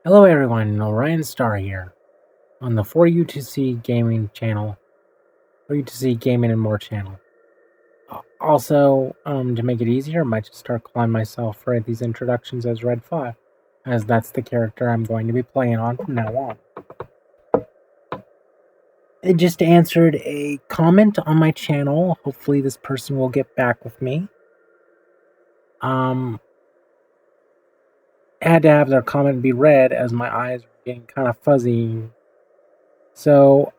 Hello everyone, Orion Star here on the For You to See Gaming channel, For You to See Gaming and More channel. Also, to make it easier, I might just start calling myself for these introductions as Red 5, as that's the character I'm going to be playing on from now on. It just answered a comment on my channel. Hopefully this person will get back with me. Had to have their comment be read as my eyes were getting kind of fuzzy. So,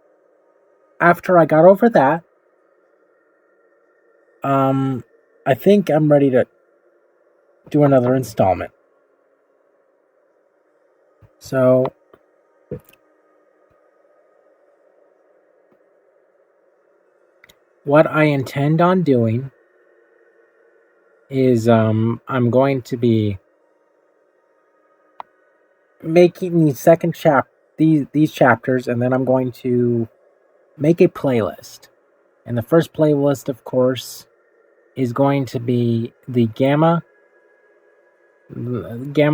after I got over that, I think I'm ready to do another installment. So, what I intend on doing is I'm going to be making these chapters, and then I'm going to make a playlist. And the first playlist, of course, is going to be the gamma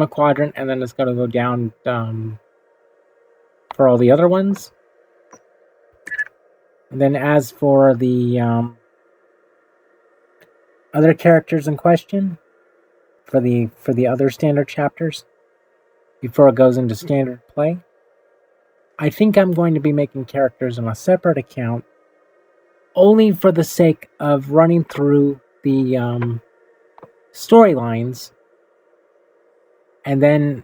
quadrant, and then it's going to go down for all the other ones. And then as for the other characters in question, for the other standard chapters, before it goes into standard play, I think I'm going to be making characters on a separate account, only for the sake of running through the storylines, and then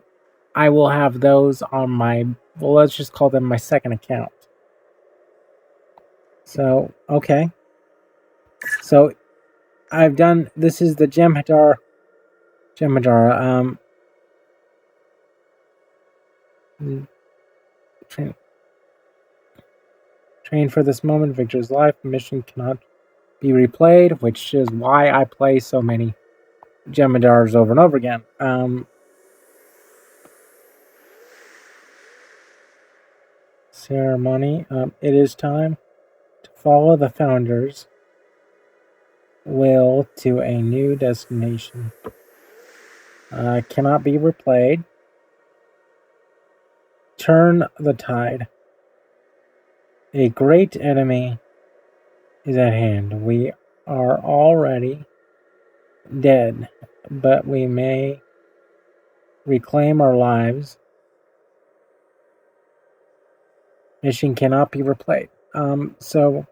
I will have those on my, well, let's just call them my second account. So, okay. So, I've done, this is the Jem'Hadar, train for this moment, Victor's life, mission cannot be replayed, which is why I play so many Jem'Hadars over and over again. Ceremony. It is time to follow the Founder's will to a new destination. Cannot be replayed. Turn the tide. A great enemy is at hand. We are already dead, but we may reclaim our lives. Mission cannot be replayed. So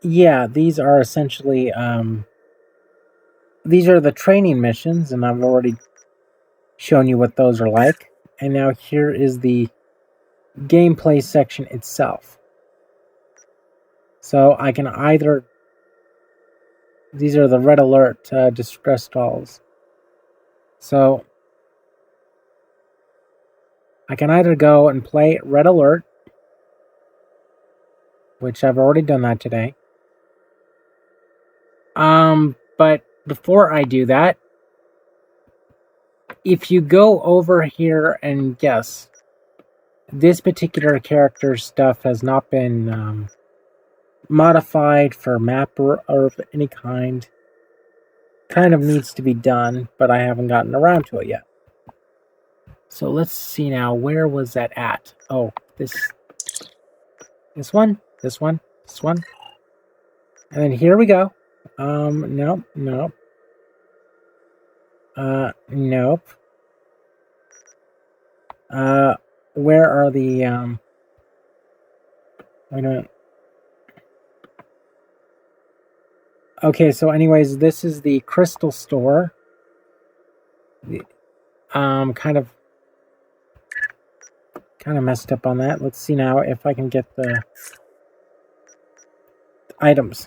yeah, these are essentially these are the training missions, and I've already shown you what those are like. And now here is the gameplay section itself. So I can either, these are the red alert distress calls. So I can either go and play red alert, which I've already done that today. But before I do that, if you go over here and guess, this particular character stuff has not been modified for map or of any kind. Kind of needs to be done, but I haven't gotten around to it yet. So let's see now, where was that at? Oh, this one. And then here we go. Nope. Nope. Where are the, wait a minute. Okay, so anyways, this is the crystal store. Kind of messed up on that. Let's see now if I can get the items.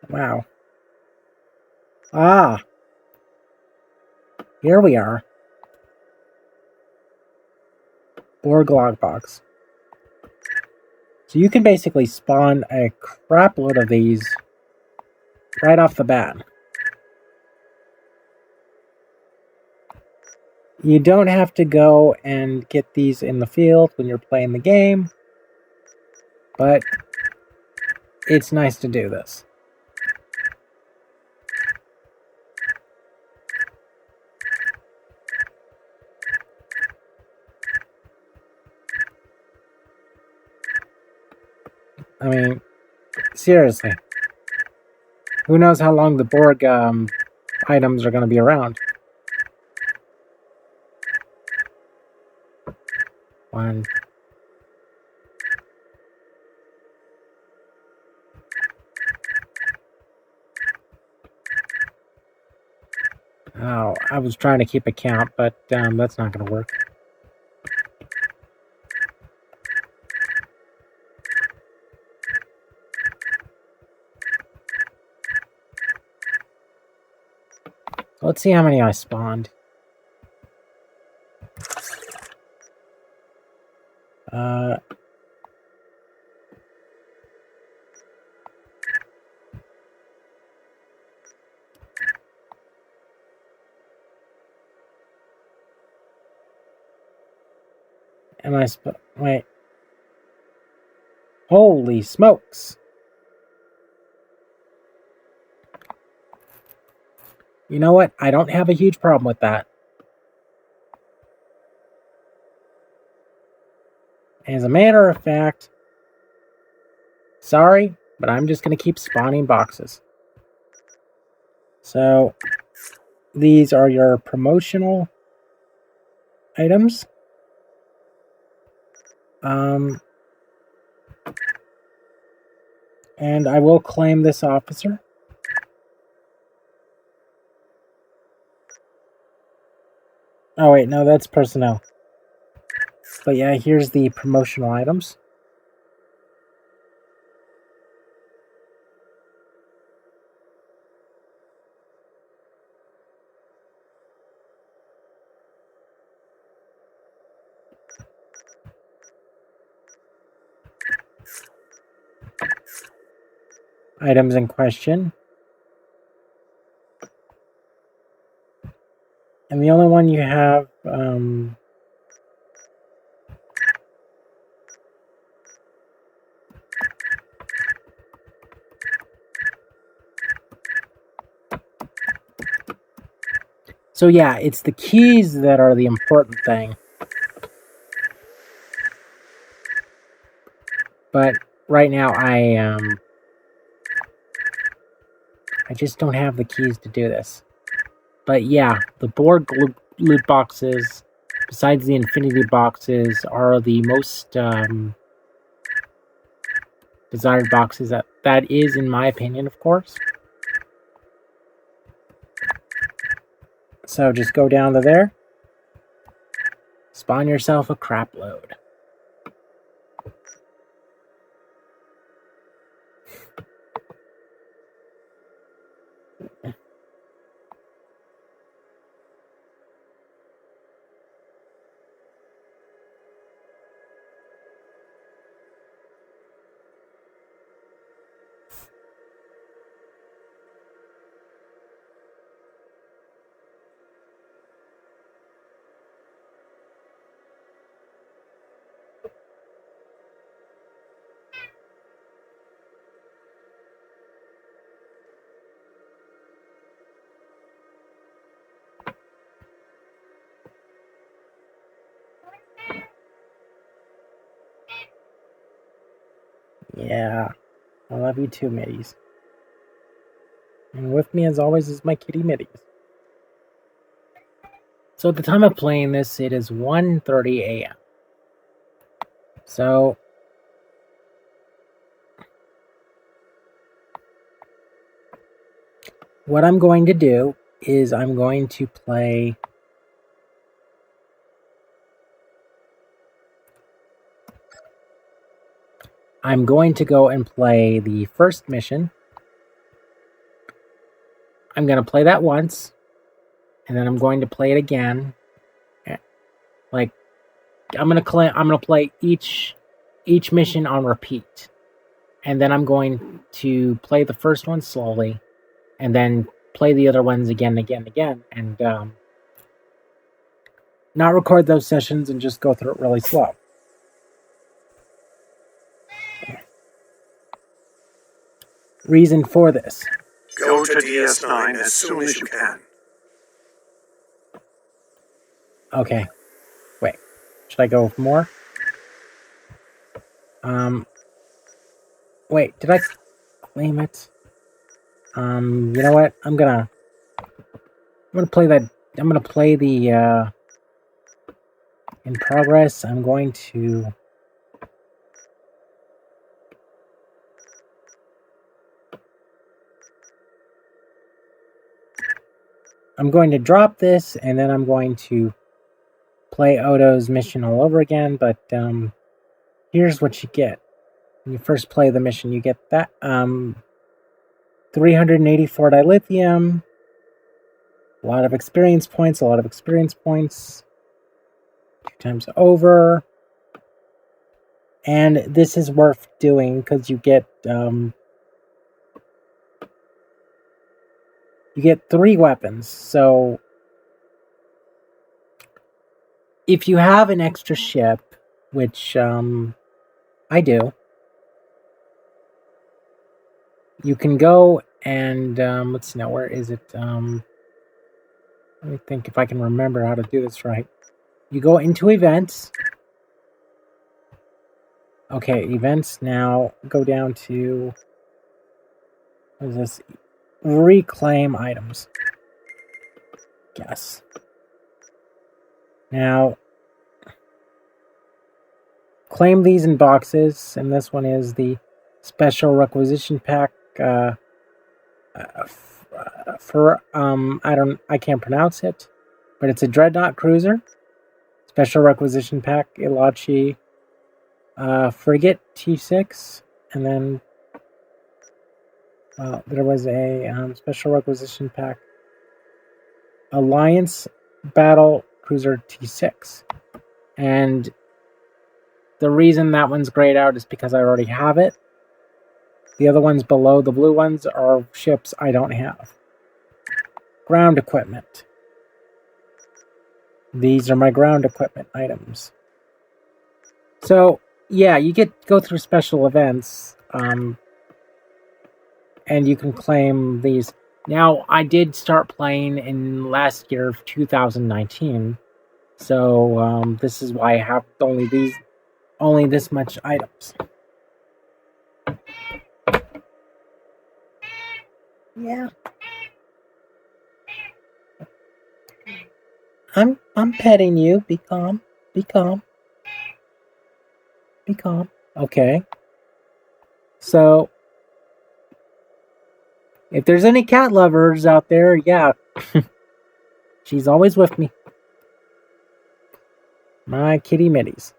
Wow. Ah. Here we are. Borg logbox. So you can basically spawn a crap load of these right off the bat. You don't have to go and get these in the field when you're playing the game, but it's nice to do this. I mean, seriously. Who knows how long the Borg items are going to be around? One. Oh, I was trying to keep a count, but that's not going to work. Let's see how many I spawned. Wait. Holy smokes. You know what? I don't have a huge problem with that. As a matter of fact, sorry, but I'm just going to keep spawning boxes. So, these are your promotional items. And I will claim this officer. Oh wait, no, that's personnel. But yeah, here's the promotional items. Items in question. And the only one you have, so yeah, it's the keys that are the important thing. But right now I just don't have the keys to do this. But yeah, the Borg loot boxes, besides the Infinity boxes, are the most desired boxes. That is, in my opinion, of course. So just go down to there, spawn yourself a crap load. Yeah, I love you too, Middies. And with me, as always, is my kitty Middies. So at the time of playing this, it is 1:30 a.m. So what I'm going to do is I'm going to play I'm going to go and play the first mission. I'm going to play that once, and then I'm going to play it again. Like, I'm going to play each mission on repeat. And then I'm going to play the first one slowly, and then play the other ones again, and not record those sessions and just go through it really slow. reason for this. Go to DS9 as soon as you can. Okay. Wait. Should I go with more? Wait, did I claim it? You know what? I'm gonna play that. I'm gonna play the in progress. I'm going to drop this, and then I'm going to play Odo's mission all over again. But here's what you get when you first play the mission. You get that 384 dilithium, a lot of experience points, 2 times over. And this is worth doing because you get 3 weapons. So if you have an extra ship, which I do, you can go and let's see now, where is it? Let me think if I can remember how to do this right. You go into events. Okay, events. Now go down to, what is this? Reclaim items. Yes. Now claim these in boxes, and this one is the special requisition pack for I can't pronounce it, but it's a dreadnought cruiser, special requisition pack, Ilachi frigate T6, and then there was a special requisition pack Alliance battle cruiser T6, and the reason that one's grayed out is because I already have it. The other ones below, the blue ones, are ships I don't have. Ground equipment. These are my ground equipment items. So, yeah, you go through special events, and you can claim these. Now, I did start playing in last year of 2019, so this is why I have only this much items. Yeah. I'm petting you. Be calm. Be calm. Be calm. Okay. So, if there's any cat lovers out there, yeah. She's always with me. My kitty mitties.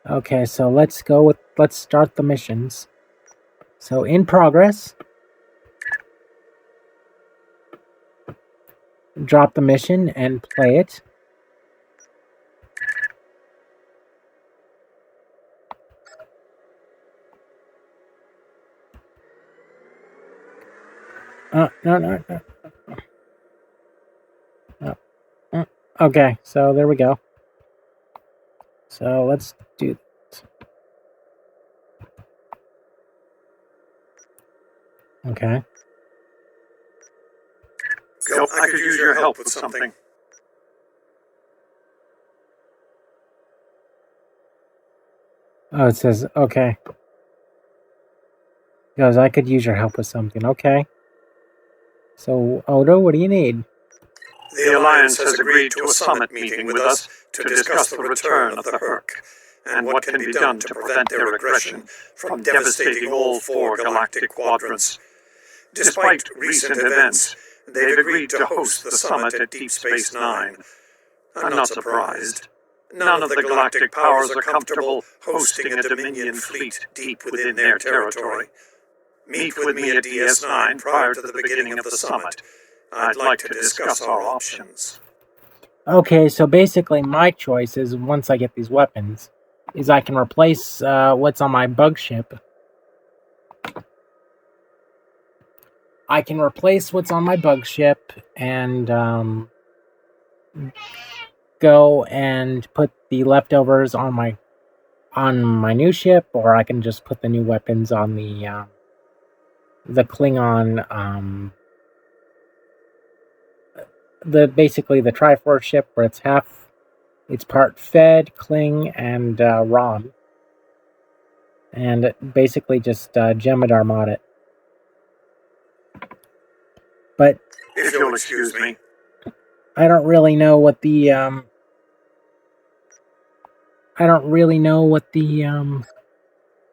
Okay, so let's start the missions. So in progress. Drop the mission and play it. No. Okay, so there we go. So let's do that. Okay. Gil, I could use your help with something. Oh, it says, okay. It goes, I could use your help with something. Okay. So, Odo, what do you need? The Alliance has agreed to a summit meeting with us to discuss the return of the Herc, and what can be done to prevent their aggression from devastating all 4 galactic quadrants. Despite recent events, they've agreed to host the summit at Deep Space Nine. I'm not surprised. None of the galactic powers are comfortable hosting a Dominion fleet deep within their territory. Meet with me at DS9 prior to the beginning of the summit. I'd like to discuss our options. Okay, so basically my choice is, once I get these weapons, is I can replace what's on my bug ship. I can replace what's on my bug ship and go and put the leftovers on my on my new ship, or I can just put the new weapons on the Klingon, basically the Triforce ship, where it's part Fed, Kling, and Rom, and basically just Jemadar mod it. But if you'll excuse me, I don't really know what the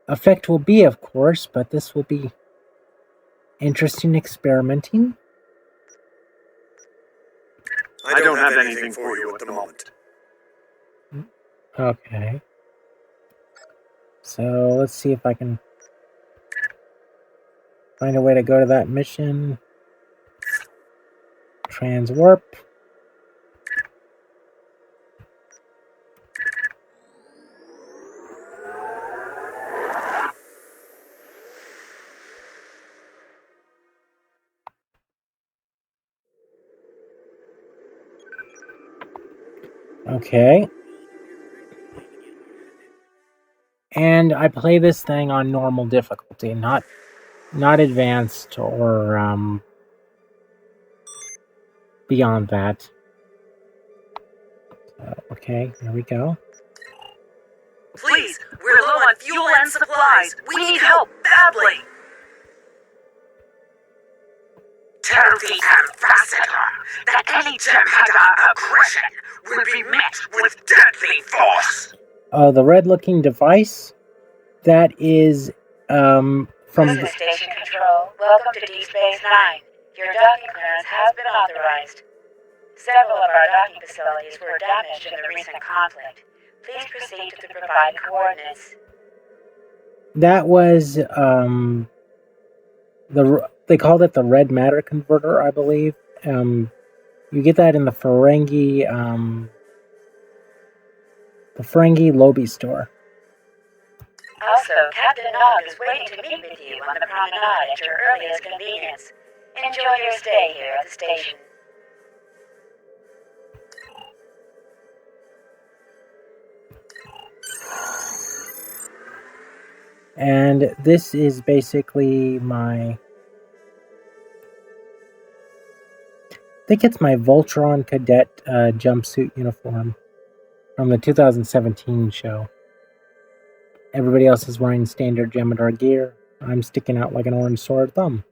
effect will be, of course, but this will be interesting experimenting. I don't have anything for you at the moment. Okay. So let's see if I can find a way to go to that mission. Transwarp. Okay. And I play this thing on normal difficulty, not advanced or beyond that. Okay, here we go. Please, we're low on fuel and supplies. We need help badly. Tell the ambassador that any Jem'Hadar aggression will be met with deadly force. The red-looking device, that is from... This is Station Control. Welcome to Deep Space Nine. Your docking clearance has been authorized. Several of our docking facilities were damaged in the recent conflict. Please proceed to provide coordinates. That was they called it the red matter converter, I believe. You get that in the Ferengi Lobby store. Also, Captain Nog is waiting to meet with you on the promenade at your earliest convenience. Enjoy your stay here at the station. And this is basically I think it's my Voltron cadet jumpsuit uniform from the 2017 show. Everybody else is wearing standard Jemadar gear. I'm sticking out like an orange sore thumb.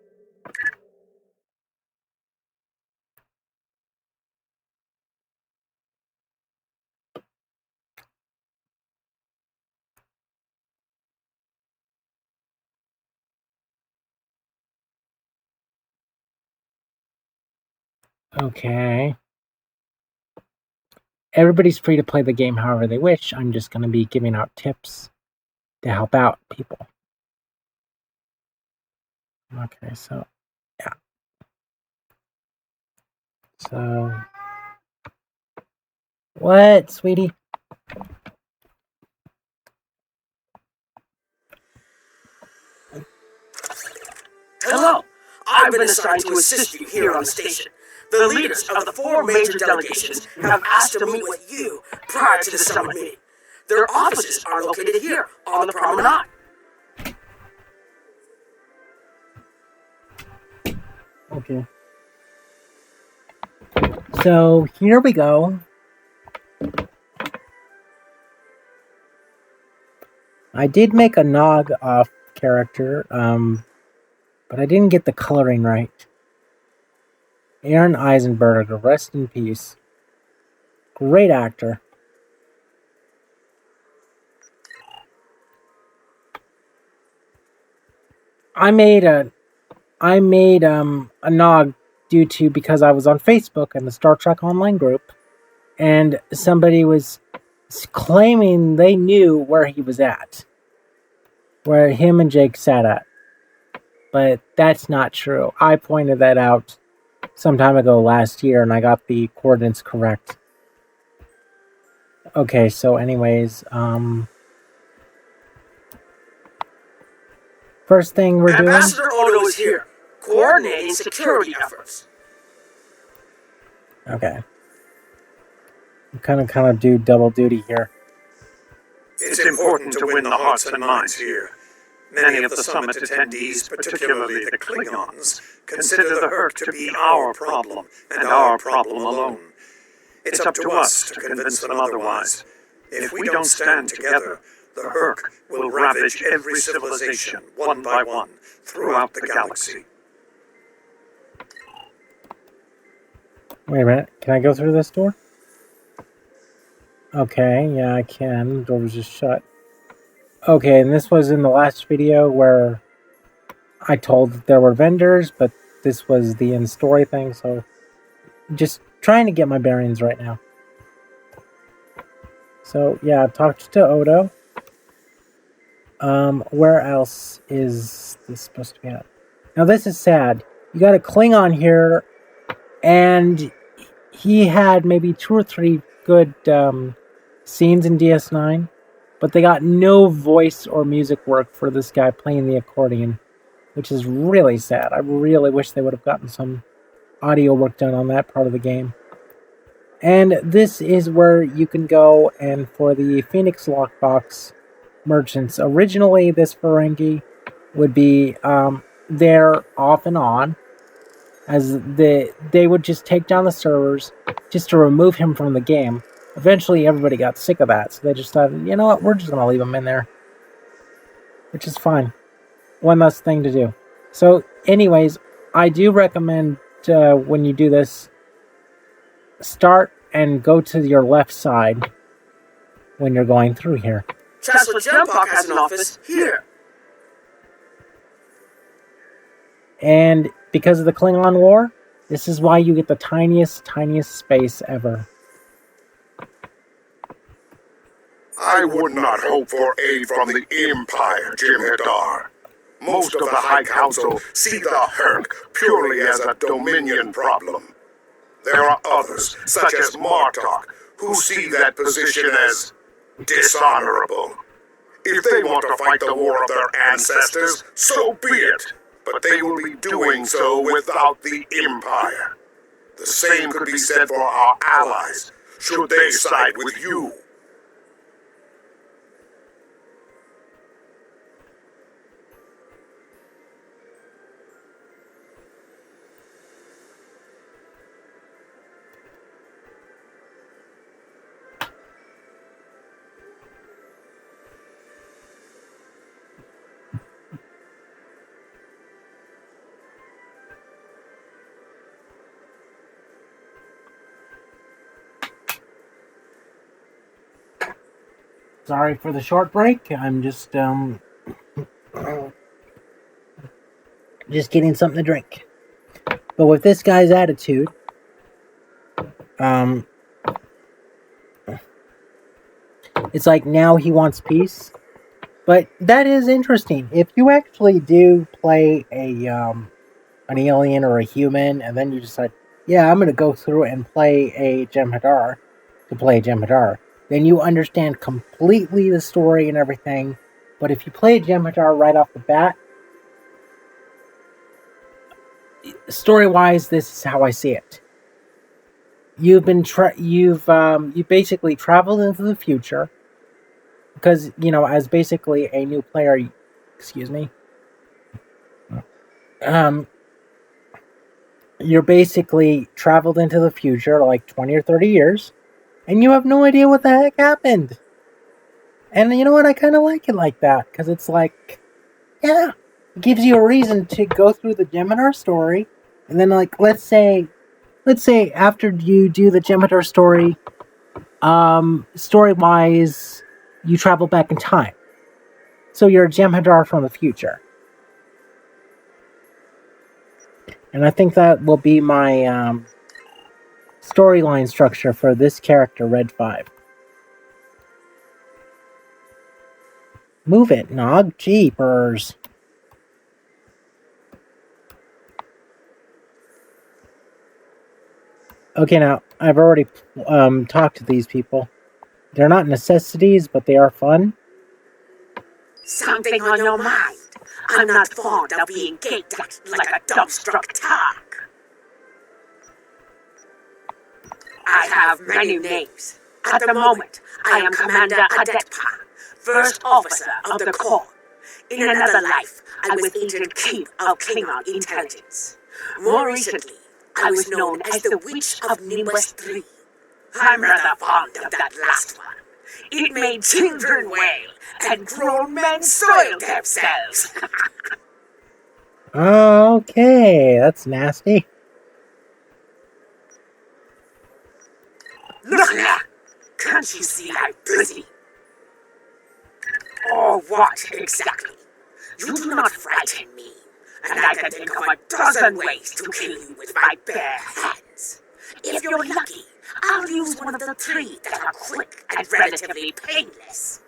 Okay. Everybody's free to play the game however they wish. I'm just going to be giving out tips to help out people. Okay, so, yeah. So, what, sweetie? Hello! I've been assigned to assist you here on the station. The leaders of the 4 major delegations have asked to meet with you prior to the summit meeting. Their offices are located here on the promenade. Okay. So, here we go. I did make a Nog off character, but I didn't get the coloring right. Aaron Eisenberger, rest in peace. Great actor. I made a Nog because I was on Facebook in the Star Trek Online group, and somebody was claiming they knew where he was at, where him and Jake sat at. But that's not true. I pointed that out some time ago last year, and I got the coordinates correct. Okay, so anyways, first thing we're doing... Ambassador Odo is here, coordinating security efforts. Okay. I'm kind of do double duty here. It's important to win the hearts and minds here. Many of the summit attendees, particularly the Klingons, consider the Herc to be our problem, and our problem alone. It's up to us to convince them otherwise. If we don't stand together, the Herc will ravage every civilization, one by one, throughout the galaxy. Wait a minute. Can I go through this door? Okay, yeah, I can. The door was just shut. Okay, and this was in the last video where I told that there were vendors, but this was the in-story thing, so just trying to get my bearings right now. So, yeah, I've talked to Odo. Where else is this supposed to be at? Now, this is sad. You got a Klingon here, and he had maybe 2 or 3 good scenes in DS9, but they got no voice or music work for this guy playing the accordion, which is really sad. I really wish they would have gotten some audio work done on that part of the game. And this is where you can go and for the Phoenix Lockbox merchants. Originally, this Ferengi would be there off and on, as they would just take down the servers just to remove him from the game. Eventually, everybody got sick of that, so they just thought, you know what, we're just going to leave him in there. Which is fine. One less thing to do. So, anyways, I do recommend when you do this, start and go to your left side when you're going through here. Chancellor Jempak has an office here. And because of the Klingon War, this is why you get the tiniest space ever. I would not hope for aid from the Empire, Jim Hadar. Most of the High Council see the Herc purely as a Dominion problem. There are others, such as Martok, who see that position as dishonorable. If they want to fight the war of their ancestors, so be it. But they will be doing so without the Empire. The same could be said for our allies, should they side with you. Sorry for the short break. I'm just getting something to drink. But with this guy's attitude, it's like now he wants peace. But that is interesting. If you actually do play an alien or a human, and then you decide, yeah, I'm going to go through and play a Jem'Hadar to play a Jem'Hadar, then you understand completely the story and everything. But if you play a Jem'Hadar right off the bat, story-wise, this is how I see it. You've basically traveled into the future because, you know, as basically a new player, you're basically traveled into the future like 20 or 30 years. And you have no idea what the heck happened. And you know what? I kind of like it like that. Because it's like, yeah, it gives you a reason to go through the Jem'Hadar story. And then, like, let's say after you do the Jem'Hadar story, story-wise, you travel back in time. So you're a Jem'Hadar from the future. And I think that will be my storyline structure for this character, Red 5. Move it, Nog. Jeepers. Okay, now, I've already talked to these people. They're not necessities, but they are fun. Something on your mind. I'm not fond of being gaped at like a dumbstruck tag. I have many names. At the moment, I am Commander Adetpa, first officer of the Corps. In another life, I was Agent King of Klingon Intelligence. More recently, I was known as the Witch of Nimbus 3. I'm rather fond of that last one. It made children wail and grown men soil themselves. Okay, that's nasty. Look here! Can't you see I'm busy? Or what exactly? You do not frighten me, and I can think of a dozen ways to kill you with my bare hands. If you're lucky, I'll use one of the three that are quick and relatively painless.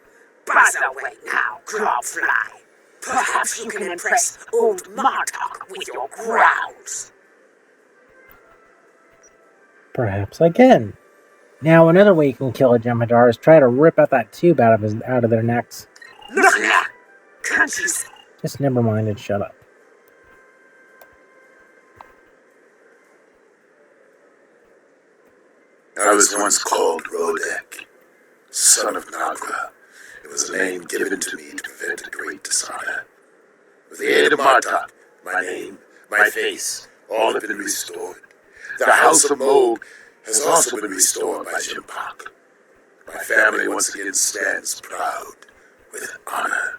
Buzz away now, Grobfly. Perhaps you can impress old Martok with your growls. Perhaps I can. Now, another way you can kill a Jem'Hadar is try to rip out that tube out of their necks. Look here! Can't you see? Just never mind and shut up. I was once called Rodek, son of Nagra. It was a name given to me to prevent a great dishonor. With the aid of Martok, my name, my face, all have been restored. The House of Mold has also been restored by Jimpak. My family once again stands proud, with honor.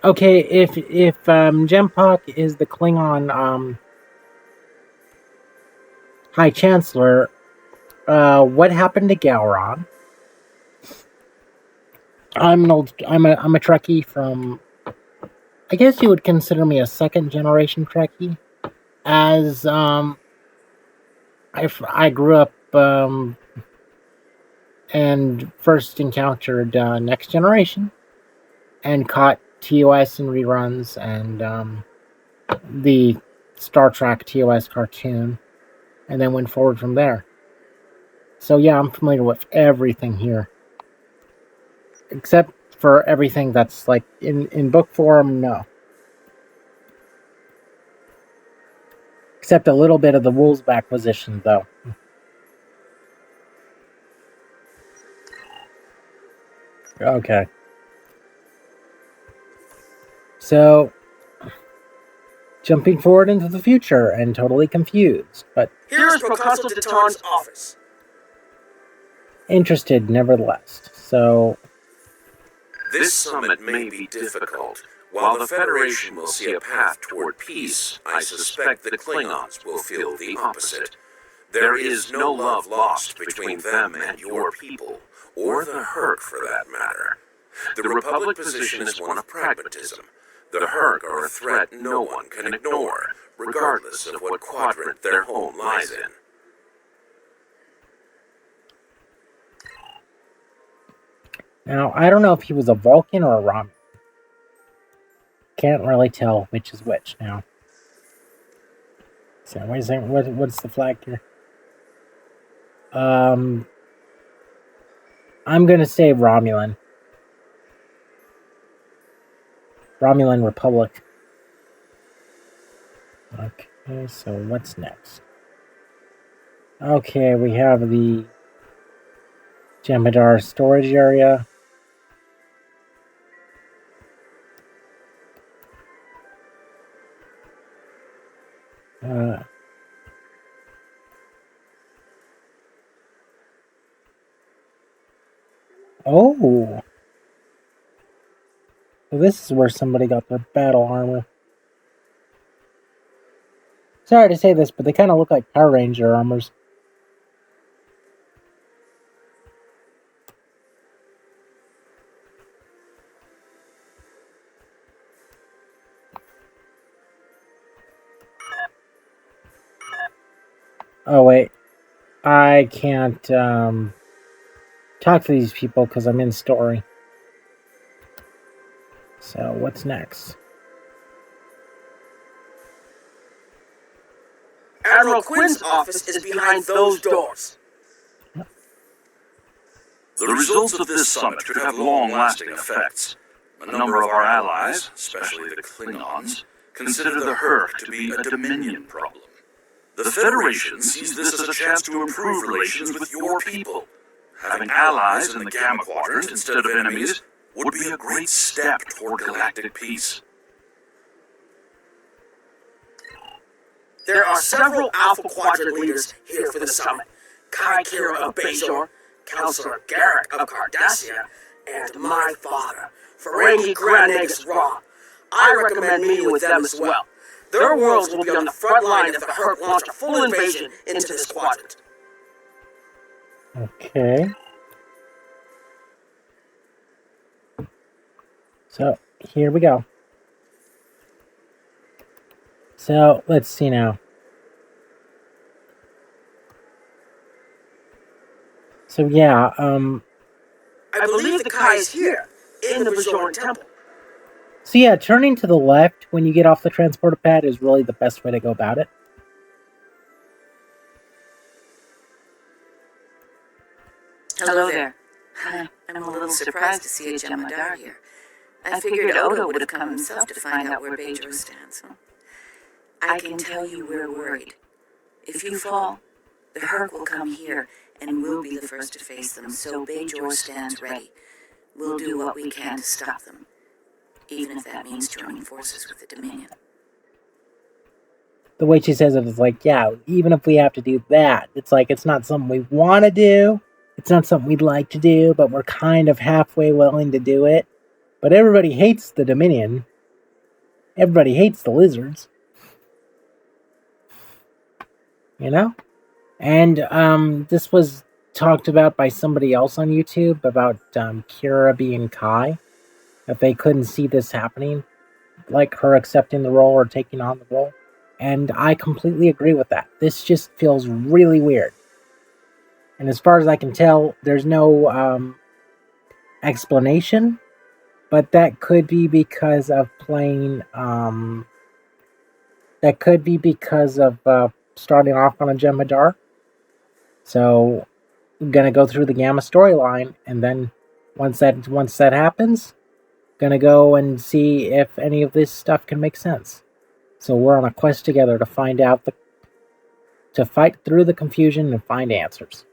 Okay, if Jem'Pak is the Klingon High Chancellor, what happened to Gowron? I'm a Trekkie from. I guess you would consider me a second generation Trekkie, as I grew up and first encountered Next Generation, and caught TOS and reruns and the Star Trek TOS cartoon, and then went forward from there. So yeah, I'm familiar with everything here. Except for everything that's like in book form, no. Except a little bit of the Wolves acquisition, though. Okay. So, jumping forward into the future and totally confused, but Here's Proconsul Deton's office. interested nevertheless. So, This summit may be difficult. While the Federation will see a path toward peace, I suspect the Klingons will feel the opposite. There is no love lost between them and your people, or the Herc for that matter. The Republic position is one of pragmatism. The Herc are a threat no one can ignore, regardless of what quadrant their home lies in. now I don't know if he was a Vulcan or a Romulan. Can't really tell which is which now. So, wait a second, what's the flag here? I'm gonna say Romulan. Romulan Republic. Okay, so what's next? Okay, we have the Jem'Hadar storage area. Oh! So this is where somebody got their battle armor. Sorry to say this, but they kind of look like Power Ranger armors. Oh, wait. I can't talk to these people because I'm in story. So, what's next? Admiral Quinn's office is behind those doors. The results of this summit could have long-lasting effects. A number of our allies, especially the Klingons, consider the Herc to be a Dominion problem. The Federation sees this as a chance to improve relations with your people. Having allies in the Gamma Quadrant instead of enemies would be a great step toward galactic peace. There are several Alpha Quadrant leaders here for the summit. Kai Kira of Bajor, Counselor Garrick of Cardassia, and my father, Ferengi Granagus Ra. I recommend meeting with them as well. Their worlds will be on the front line if the Herc launch a full invasion into this quadrant. Okay. So, here we go. So, let's see now. So, yeah, I believe the Kai is here, in the Bajoran Temple. So yeah, turning to the left when you get off the transporter pad is really the best way to go about it. Hello there. I'm a little surprised to see a Jemadar here. I figured Odo would have come himself to find out where Bajor stands. I can tell you we're worried. If you fall, the Herc will come here, and we'll be the first to face them, so Bajor stands ready. We'll do what we can to stop them, even if that means joining forces with the Dominion. The way she says it is like, yeah, even if we have to do that, it's like it's not something we want to do, it's not something we'd like to do, but we're kind of halfway willing to do it. But everybody hates the Dominion. Everybody hates the lizards. You know? And this was talked about by somebody else on YouTube about Kira being Kai. That they couldn't see this happening. Like her accepting the role or taking on the role. And I completely agree with that. This just feels really weird. And as far as I can tell, there's no explanation. But that could be because of playing... that could be because of starting off on a Jemadar. So, I'm going to go through the Gamma storyline. And then once that happens, going to go and see if any of this stuff can make sense. So we're on a quest together to find out to fight through the confusion and find answers.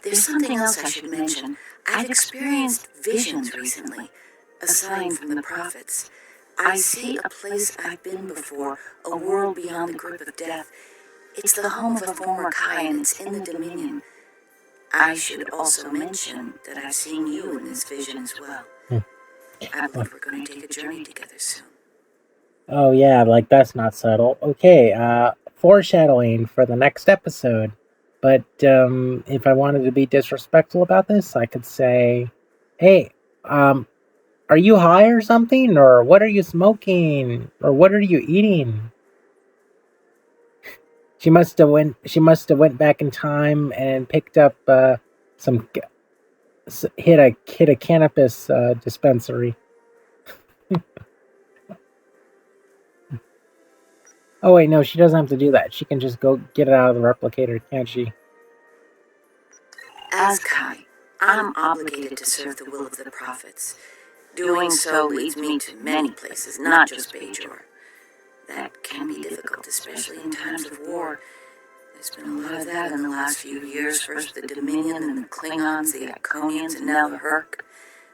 There's something else I should mention. I've experienced visions recently, a sign from the prophets. I see a place I've been before, a world beyond the grip of death. It's the home of a former Kai, and it's in the Dominion. I should also mention that I've seen you in this vision as well. I believe we're going to take a journey together soon. Oh yeah, like that's not subtle. Okay, foreshadowing for the next episode. But if I wanted to be disrespectful about this, I could say, hey, are you high or something? Or what are you smoking? Or what are you eating? She must have went back in time and picked up hit a cannabis dispensary. Oh wait, no, she doesn't have to do that. She can just go get it out of the replicator, can't she? As Kai, I'm obligated to serve the will of the prophets. Doing so leads me to many places, not just Bajor. That can be difficult, especially in times of war. There's been a lot of that in the last few years. First the Dominion, then the Klingons, the Iconians, and now the Herc.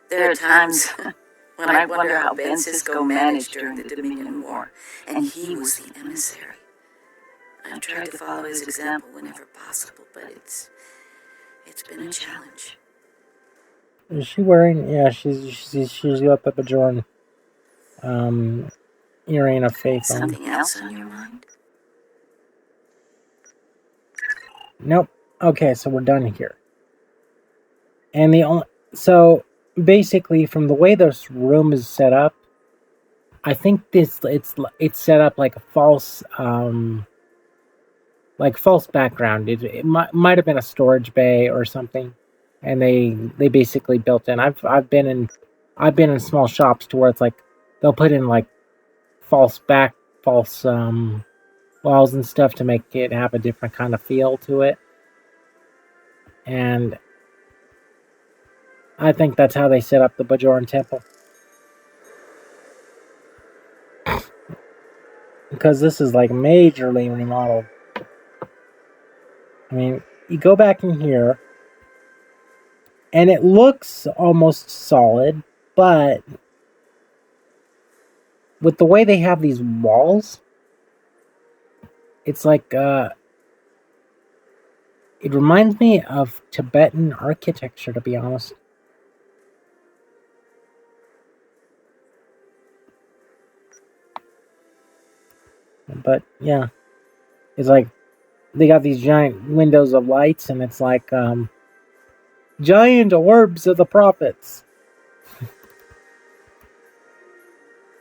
There are times when I wonder how Ben Sisko managed during the Dominion War, and he was the emissary. I've tried to follow his example whenever possible, but it's been a challenge. Is she wearing? Yeah, she's got the Bajoran earring of faith on. Something else on your mind? Nope. Okay, so we're done here. And so basically, from the way this room is set up, I think it's set up like a false background. It might have been a storage bay or something, and they basically built in. I've been in small shops to where it's like they'll put in like false walls and stuff to make it have a different kind of feel to it. And I think that's how they set up the Bajoran Temple. Because this is like majorly remodeled. I mean, you go back in here, and it looks almost solid, but with the way they have these walls, it's like, it reminds me of Tibetan architecture, to be honest. But, yeah. It's like, they got these giant windows of lights, and it's like, giant orbs of the prophets.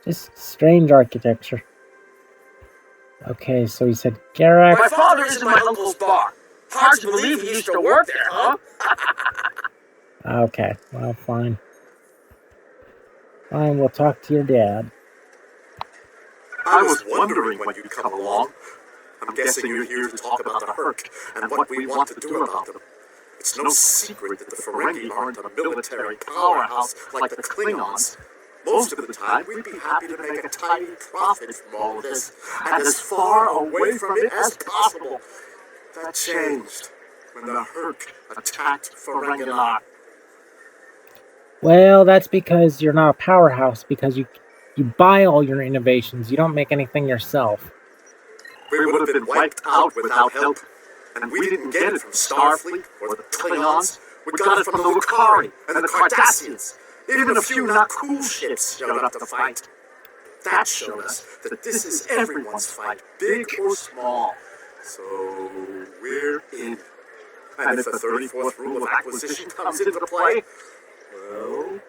Just strange architecture. Okay, so he said, Garak. My father is in my uncle's bar. Hard to believe he used to work there, huh? Okay, well, fine. Fine, we'll talk to your dad. I was wondering when you'd come along. I'm guessing you're here to talk about the Herc and what we want to do about them. It's no secret that the Ferengi aren't a military powerhouse like the Klingons. Most of the time, we'd be happy to make a tiny profit from all of this, and as far away from it as possible. That changed when the Herc attacked Ferenginar. Well, that's because you're not a powerhouse, because you buy all your innovations. You don't make anything yourself. We would have been wiped out without help, and we didn't get it from Starfleet or the Klingons. We got it from the Lucari and the Cardassians. Even a few not cool ships showed up to fight. That showed us that this is everyone's fight, big or small. So we're in. And if the 34th rule of acquisition comes into play, well,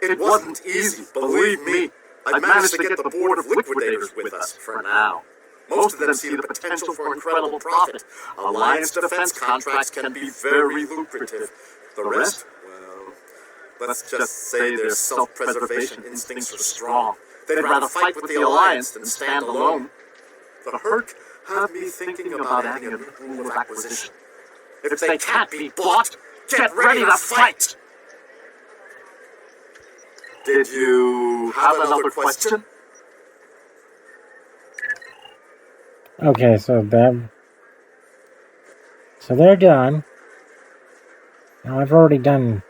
it wasn't easy, believe me. I managed to get the board of liquidators with us for now. Most of them see the potential for incredible profit. Alliance defense contracts can be very lucrative. The rest, well, let's just say their self-preservation instincts are strong. They'd rather fight with the Alliance than stand alone. The Herc have me thinking about adding a new rule of acquisition. If they can't be bought, get ready to fight! Did you have another question? Okay, so they're done. Now I've already done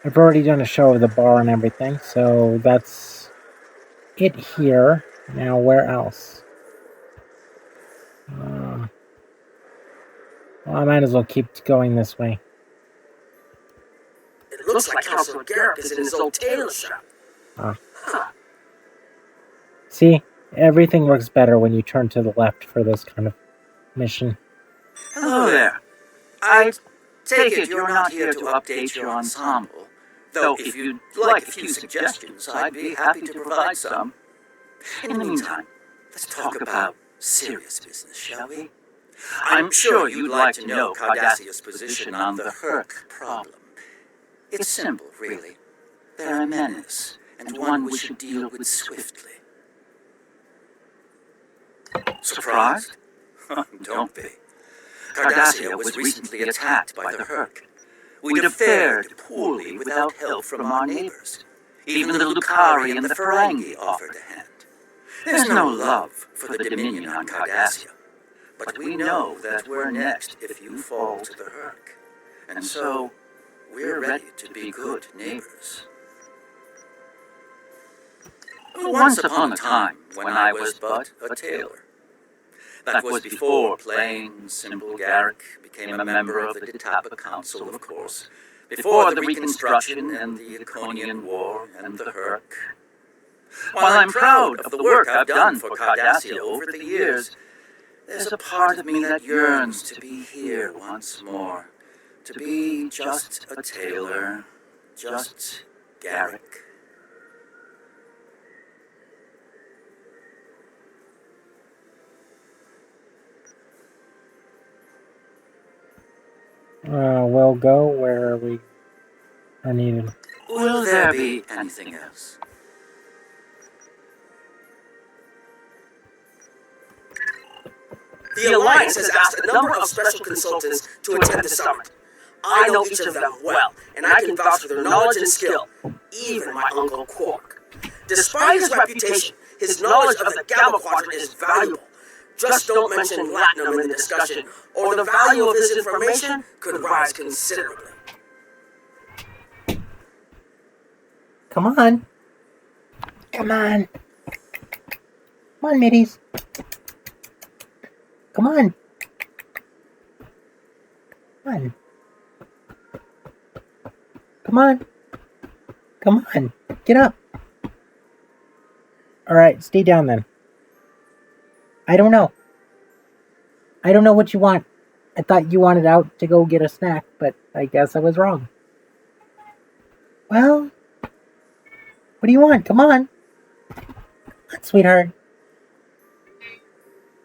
a show of the bar and everything, so that's it here. Now where else? Well, I might as well keep going this way. It looks like Counselor Garrick is in his old tailor shop. See, everything works better when you turn to the left for this kind of mission. Hello there. I take it you're not here to update your ensemble, though if you'd like a few suggestions, I'd be happy to provide some. In the meantime, let's talk about serious business, shall we? I'm sure you'd like to know Cardassia's position on the Herc problem. It's simple, really. They're a menace, and one we should deal with swiftly. Surprised? Don't be. Cardassia was recently attacked by the Herc. We'd have fared poorly without help from our neighbors. Even the Lucari and the Ferengi offered a hand. There's no love for the Dominion on Cardassia, but we know that we're next if you fall to the Herc. And so, we're ready to be good neighbors. Once upon a time, when I was but a tailor. That was before plain, simple Garrick became a member of the Ditaba Council, of course. Before the Reconstruction and the Iconian War and the Herc. While I'm proud of the work I've done for Cardassia over the years, there's a part of me that yearns to be here once more. To be just a tailor, just Garrick. We'll go where we are needed. Will there be anything else? The Alliance has asked a number of special consultants to attend the summit. I know each of them well, and I can vouch for their knowledge and skill, even my Uncle Quark. Despite his reputation, his knowledge of the Gamma Quadrant is valuable. Just don't mention latinum in the discussion, or the value of this information could rise considerably. Come on. Come on. Come on, middies. Come on. Come on. Come on. Come on. Get up. Alright, stay down then. I don't know. I don't know what you want. I thought you wanted out to go get a snack, but I guess I was wrong. Well, what do you want? Come on. Come on, sweetheart.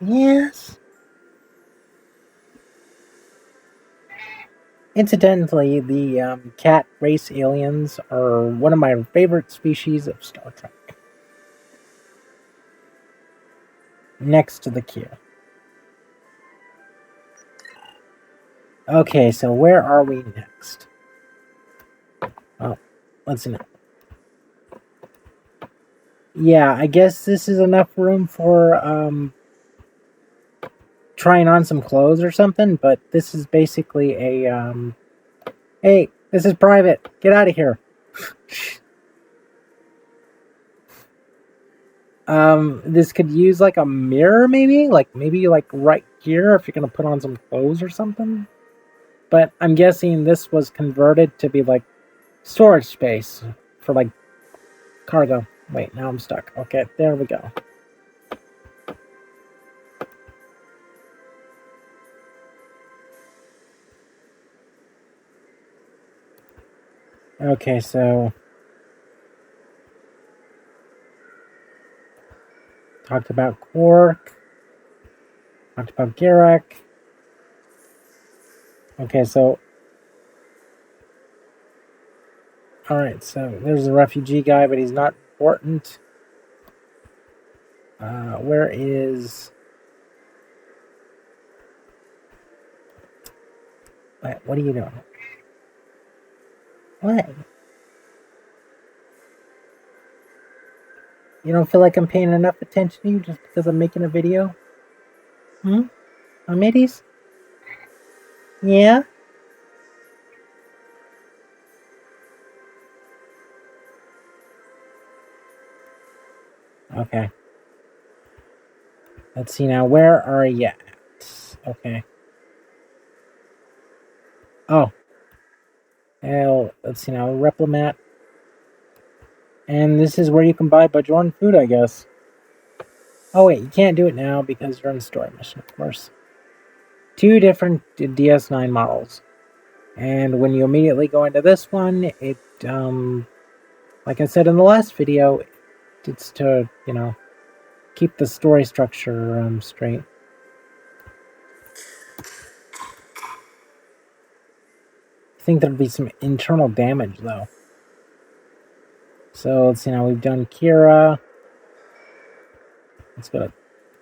Yes. Incidentally, the cat race aliens are one of my favorite species of Star Trek. Next to the queue. Okay, so where are we next? Oh, let's see now. Yeah, I guess this is enough room for trying on some clothes or something, but this is basically a hey, this is private. Get out of here. This could use like a mirror maybe? Like maybe like right here if you're gonna put on some clothes or something. But I'm guessing this was converted to be like storage space for like cargo. Wait, now I'm stuck. Okay, there we go. Okay, so talked about Quark. Talked about Garak. Okay, so alright, so there's the refugee guy, but he's not important. Where is... What are you doing? What? You don't feel like I'm paying enough attention to you just because I'm making a video? Hmm? My middies? Yeah? Okay. Let's see now, where are you at? Okay. Oh. Well, let's see now, Replimat. And this is where you can buy Bajoran food, I guess. Oh wait, you can't do it now because you're in the story mission, of course. 2 different DS9 models. And when you immediately go into this one, it, like I said in the last video, it's to, you know, keep the story structure straight. I think there'd be some internal damage, though. So, let's see now, we've done Kira. Let's go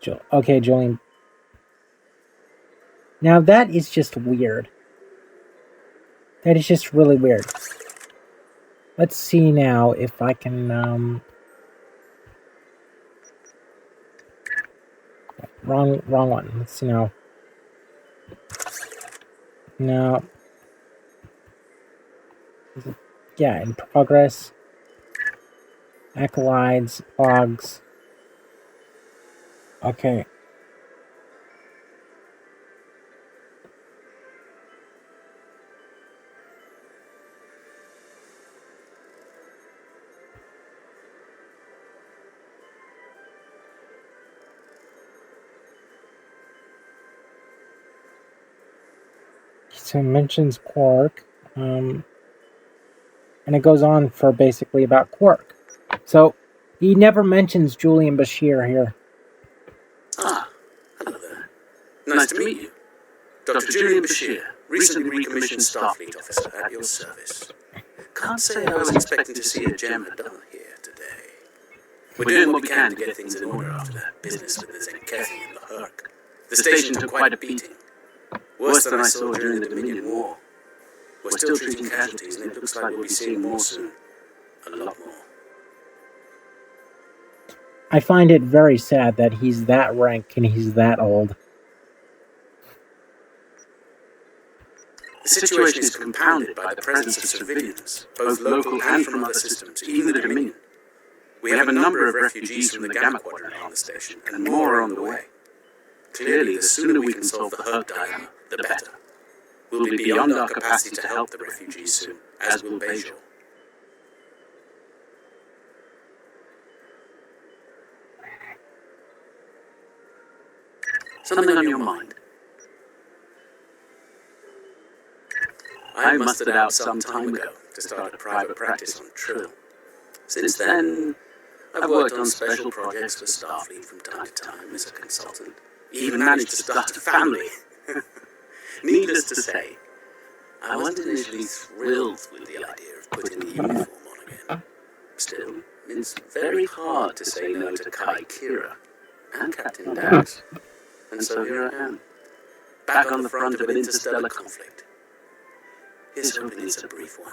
to okay, Jolene. Now, that is just weird. That is just really weird. Let's see now if I can, wrong one. Let's see now. No. Yeah, in progress. Acolytes, logs. Okay. So it mentions Quark, and it goes on for basically about Quark. So he never mentions Julian Bashir here. Ah, hello there. Nice to meet you. Dr. Julian Bashir, recently recommissioned Starfleet officer at your service. Can't say I was expecting to see a Jem'Hadar here today. We're doing what we can to get things in order after that business with the Zenkethy and the Herc. The station took quite a beating. Worse than I saw during the Dominion War. We're still treating casualties, and it looks like we'll be seeing more soon. A lot more. I find it very sad that he's that rank and he's that old. The situation is compounded by the presence of civilians, both local and from other systems, even the Dominion. We have a number of refugees from the Gamma Quadrant on the station, and more are on the way. Clearly, the sooner we can solve the Herc dilemma, the better. We'll be beyond our capacity to help the refugees soon, as will Bajor. Something on your mind? I mustered out some time ago to start a private practice on Trill. Since then, I've worked on special projects for Starfleet from time to time as a consultant. Even managed to start a family. Needless to say, I wasn't initially thrilled with the idea of putting the uniform on again. Still, it's very hard to say no to Kai Kira and Captain Dax. And so here I am, back on the front of an interstellar conflict. Here's hoping it's a brief one.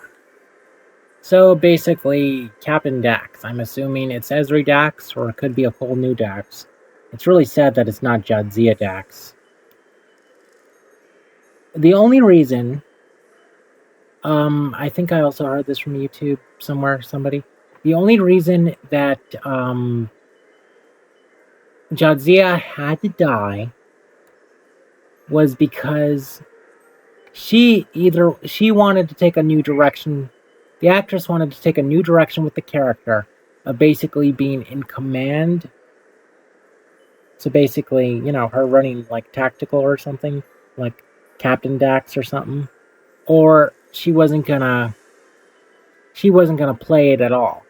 So basically, Captain Dax. I'm assuming it's Ezri Dax, or it could be a whole new Dax. It's really sad that it's not Jadzia Dax. The only reason, I think I also heard this from YouTube somewhere, somebody. The only reason that Jadzia had to die was because she wanted to take a new direction. The actress wanted to take a new direction with the character of basically being in command. So basically, her running like tactical or something, like Captain Dax or something. Or she wasn't gonna play it at all.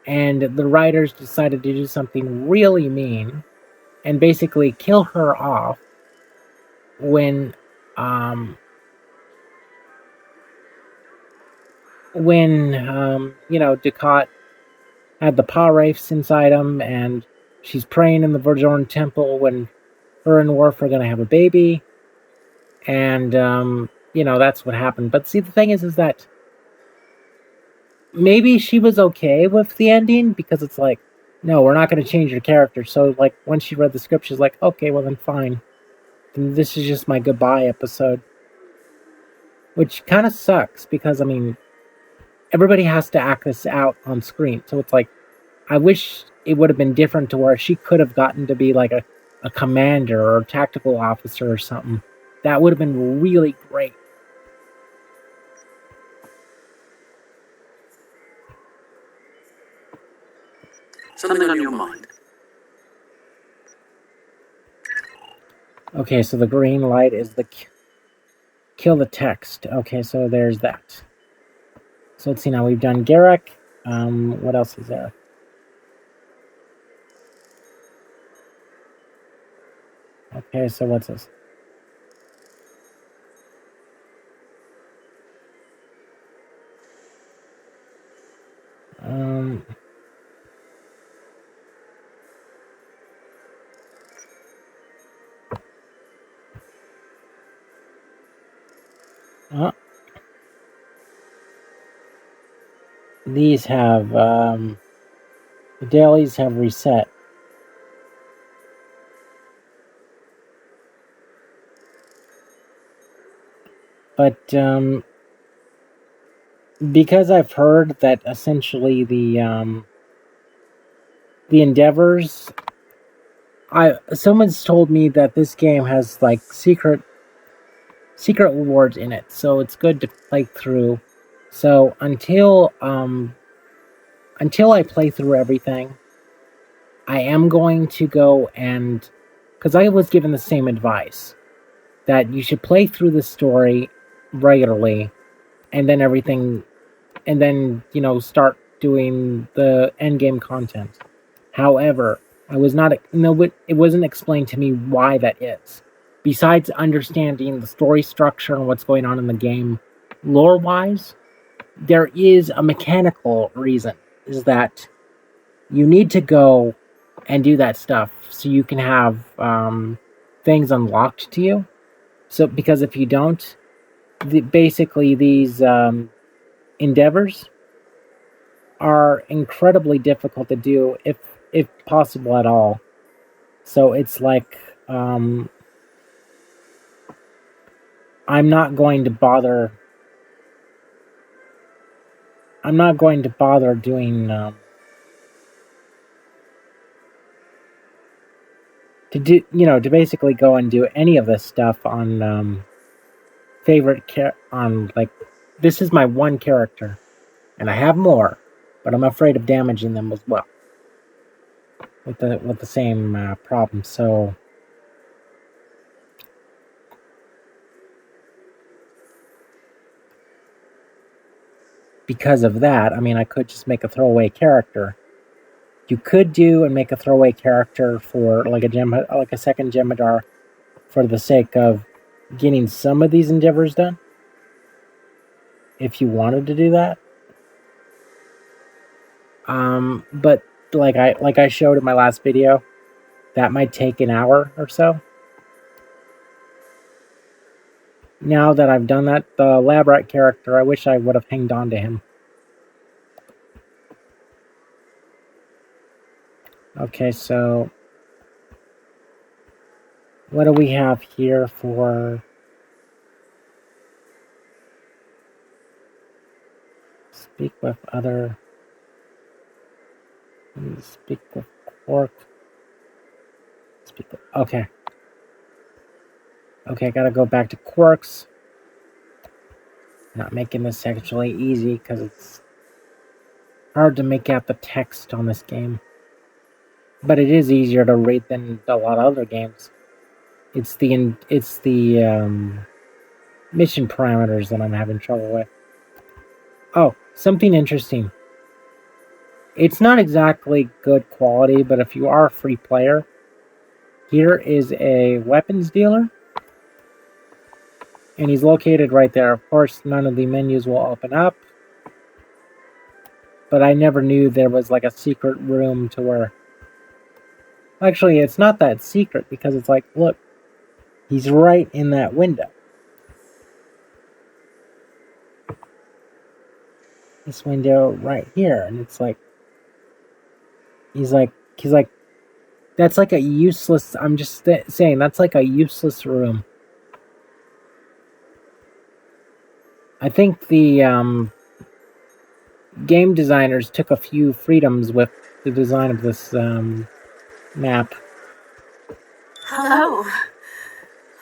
And the writers decided to do something really mean and basically kill her off when Dukat had the paw wraiths inside him, and she's praying in the Verjoran temple when her and Worf are going to have a baby. And, that's what happened. But see, the thing is that maybe she was okay with the ending because it's like, no, we're not going to change your character. So, like, when she read the script, she's like, okay, well then fine. And this is just my goodbye episode. Which kind of sucks because, everybody has to act this out on screen. So it's like, I wish it would have been different to where she could have gotten to be like a commander or a tactical officer or something. That would have been really great. Something on your mind? Okay, so the green light is the kill the text. Okay, so there's that. So let's see now. We've done Garrick. What else is there? Okay, so what's this? These have, the dailies have reset. But, because I've heard that essentially the Endeavors, someone's told me that this game has, like, secret rewards in it, so it's good to play through. So until I play through everything, I am going to go and, because I was given the same advice, that you should play through the story regularly, and then start doing the endgame content. However, it wasn't explained to me why that is. Besides understanding the story structure and what's going on in the game, lore-wise, there is a mechanical reason, is that you need to go and do that stuff so you can have things unlocked to you. So, because if you don't, basically these Endeavors are incredibly difficult to do if if possible at all. So it's like, I'm not going to bother. I'm not going to bother doing to basically go and do any of this stuff on this is my one character, and I have more, but I'm afraid of damaging them as well with the same problem. So because of that, I mean, I could just make a throwaway character. You could do and make a throwaway character for like a second Jem'Hadar, for the sake of getting some of these endeavors done. If you wanted to do that, but like I showed in my last video, that might take an hour or so. Now that I've done that, the lab rat character, I wish I would have hanged on to him. Okay, so what do we have here for speak with other? Speak with Quark. Speak with, okay. Okay, I gotta go back to Quarks. Not making this actually easy because it's hard to make out the text on this game. But it is easier to read than a lot of other games. It's the mission parameters that I'm having trouble with. Oh, something interesting. It's not exactly good quality, but if you are a free player, here is a weapons dealer. And he's located right there. Of course, none of the menus will open up. But I never knew there was like a secret room to where... Actually, it's not that secret because it's like, look, he's right in that window. This window right here. And it's like... He's like, that's like a useless... I'm just saying, that's like a useless room. I think the game designers took a few freedoms with the design of this map. Hello.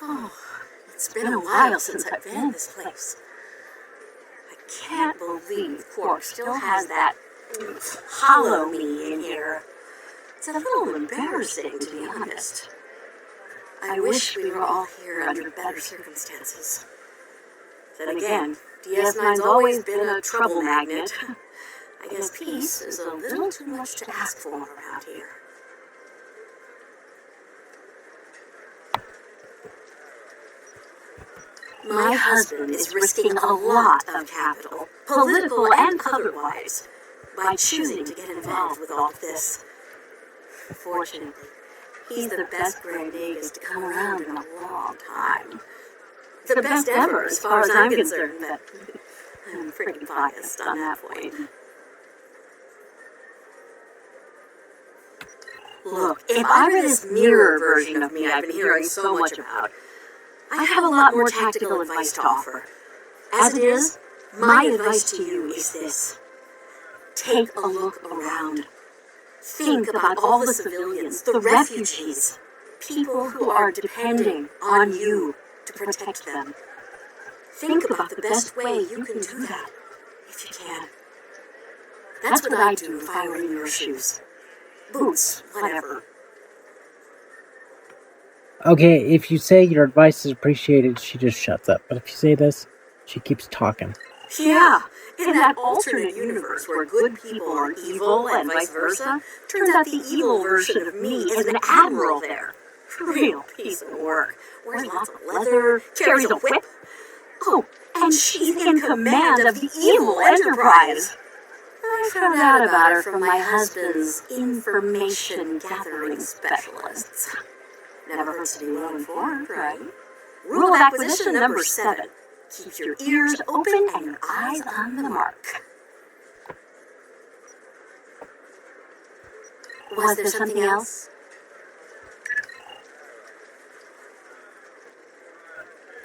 Oh, it's been a while since I've been in this place. I can't believe Quark still has that hollow me in here. It's a little embarrassing, to be honest. I wish we were all here under better circumstances. Then again, DS9's always been a trouble magnet. I guess peace is a little too much to ask for around here. My husband is risking a lot of capital, political and otherwise, by choosing to get involved with all of this. Fortunately, he's the best Grand Nagus to come around in a long time. The best ever, as far as I'm concerned, but I'm pretty biased on that point. Look, if I were this mirror version of me I've been hearing so much about, I have a lot more tactical advice to offer. As it is, my advice to you is this. Take a look around. Think about all the civilians, the refugees, people who are depending on you to protect them. Think about the best way you can do that, if you can. That's what I'd do if I were in your shoes. Boots, whatever. Okay, if you say your advice is appreciated, she just shuts up. But if you say this, she keeps talking. Yeah, in that alternate universe where good people are evil and vice versa, turns out the evil version of me is an admiral there. Real piece of work. Wears lots of leather, carries a whip. Oh, and she's in command of the evil Enterprise. I found out about her from my husband's information gathering specialists. Never hurts to be well informed, right? Rule of acquisition number 7. Keep your ears open and your eyes on the mark. Was there something else?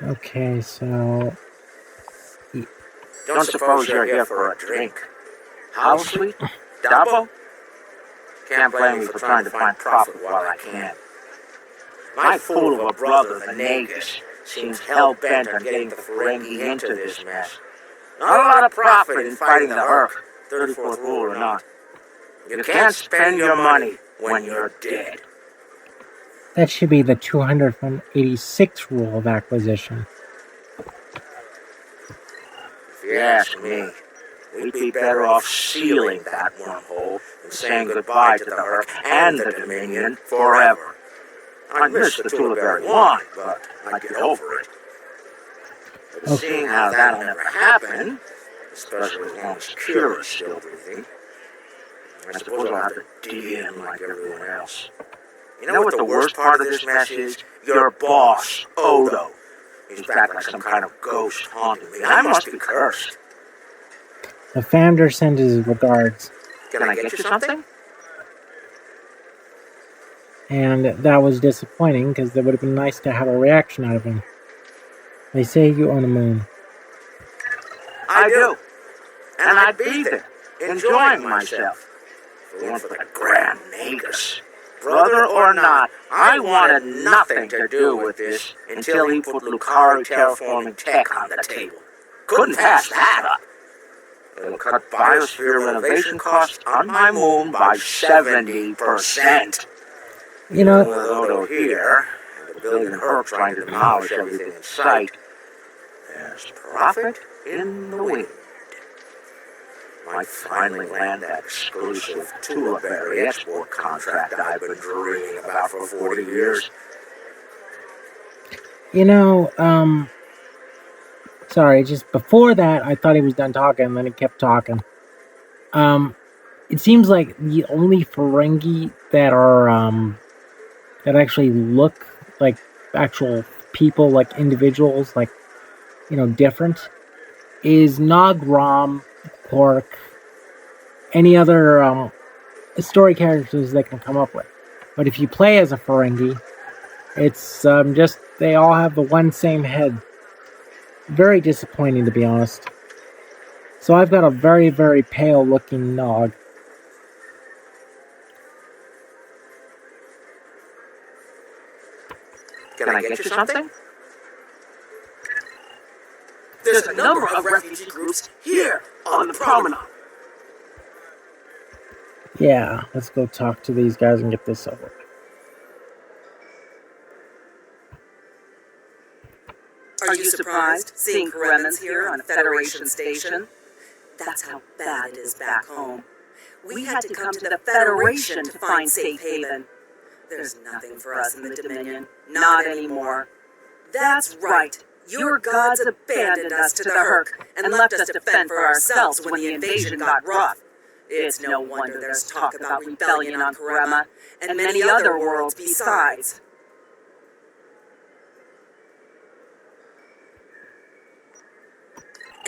Okay, so Don't suppose you're here for a drink. How sweet? Double? Can't blame me for trying to find profit while I can. My fool of a brother, the Nagus, seems hell-bent on getting the Ferengi into this mess. Not a lot of profit in fighting the Herc, 34th rule or not. You can't spend your money when you're dead. that should be the 286th rule of acquisition. If you ask me, we'd be better off sealing that wormhole than saying goodbye to the Herc and the Dominion forever. I'd miss the Tuliberry wine, but I'd get over it. But seeing how that'll never happen, especially as long as Kira's still breathing, I suppose I'll have to dig in like everyone else. You know what the worst part of this mess is? Your boss, Odo. He's back like some kind of ghost haunting me. I must be cursed. The founder sends his regards. Can I get you something? And that was disappointing because it would have been nice to have a reaction out of him. They say you own a moon. I do. And I'd be there, enjoying myself. If it weren't for the Grand Nagus. Brother or not, I wanted nothing to do with this until he put Lucari terraforming tech on the table. Couldn't pass that up. It'll cut biosphere renovation costs on my moon by 70%. You know, With Odo here, and a billion Herc trying to demolish everything in sight, there's profit in the wind. Might finally land that exclusive Tuliberry export contract I've been dreaming about for 40 years. you know, sorry, just before that, I thought he was done talking, and then he kept talking. It seems like the only Ferengi that are, that actually look like actual people, like individuals, like, different, is Nog Rom, Quark, any other story characters they can come up with. But if you play as a Ferengi, it's just they all have the one same head. Very disappointing, to be honest. So I've got a very, very pale looking Nog. Can I get you something? There's a number of refugee groups here on the promenade. Yeah, let's go talk to these guys and get this over. Are you surprised seeing Kremens here on Federation Station? That's how bad it is back home. We had to come to the Federation to find safe haven. There's nothing for us in the Dominion, not anymore. That's right. Your gods abandoned us to the Herc and left us to fend for ourselves when the invasion got rough. It's no wonder there's talk about rebellion on Karema and many other worlds besides.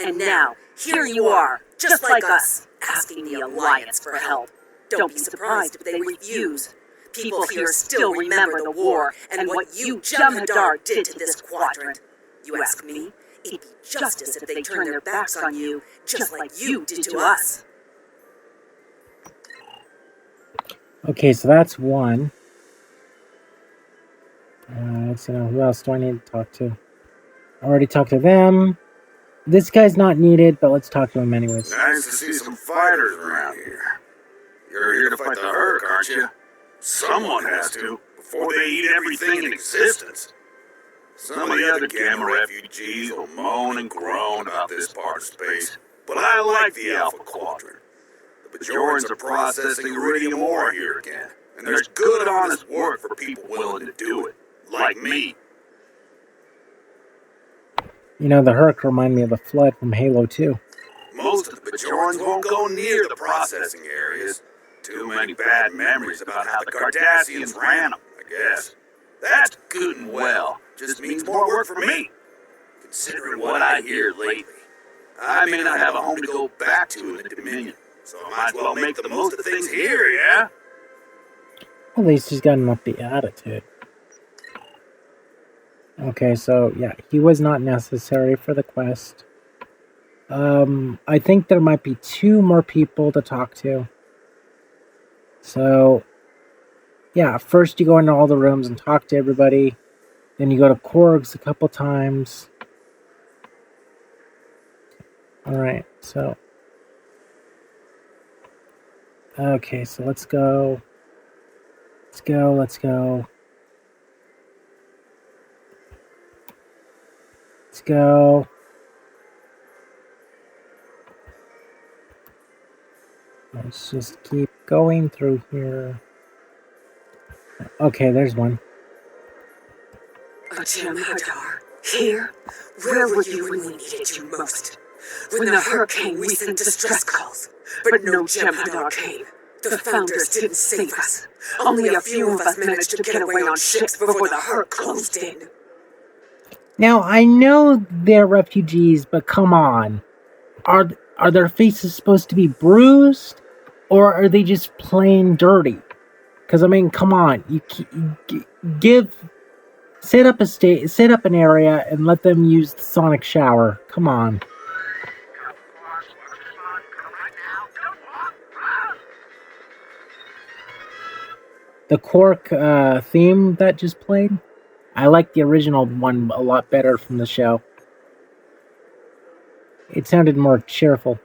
And now, here you are, just like us, asking the Alliance for help. Don't be surprised if they refuse. People here still remember the war and what you, Jem'Hadar, did to this quadrant. You ask me, it'd be justice if they turned their backs on you, just like you did to us. Okay, so that's one. Let's see now, who else do I need to talk to? I already talked to them. This guy's not needed, but let's talk to him anyways. Nice to see some fighters around here. You're here to fight the Herc, aren't you? Someone has to, before they eat everything in existence. Some of the other Gamma refugees will moan and groan about this part of space, but I like the Alpha Quadrant. The Bajorans are processing iridium ore here again, and there's good, honest work for people willing to do it, like me. The Herc remind me of the Flood from Halo 2. Most of the Bajorans won't go near the processing areas. Too many bad memories about how the Cardassians ran them, I guess. That's good and well. Just means more work for me. Considering what I hear lately, I may not have a home to go back to in the Dominion, so I might as well make the most of things here, yeah? At least he's got an upbeat attitude. Okay, so yeah, he was not necessary for the quest. I think there might be 2 more people to talk to. So, yeah, first you go into all the rooms and talk to everybody. Then you go to Korg's a couple times. Alright, so... Okay, so let's go. Let's go. Let's go. Let's just keep going through here. Okay, there's one. Jem'Hadar, here? Where were you when we needed you most? When the Hurk came, we sent distress calls, but no Jem'Hadar came. The Founders didn't save us. Only a few of us managed to get away on ships before the Hurk closed in. Now, I know they're refugees, but come on. Are their faces supposed to be bruised? Or are they just plain dirty? Because, I mean, come on. Set up an area and let them use the sonic shower. Come on. The Quark theme that just played, I like the original one a lot better from the show. It sounded more cheerful.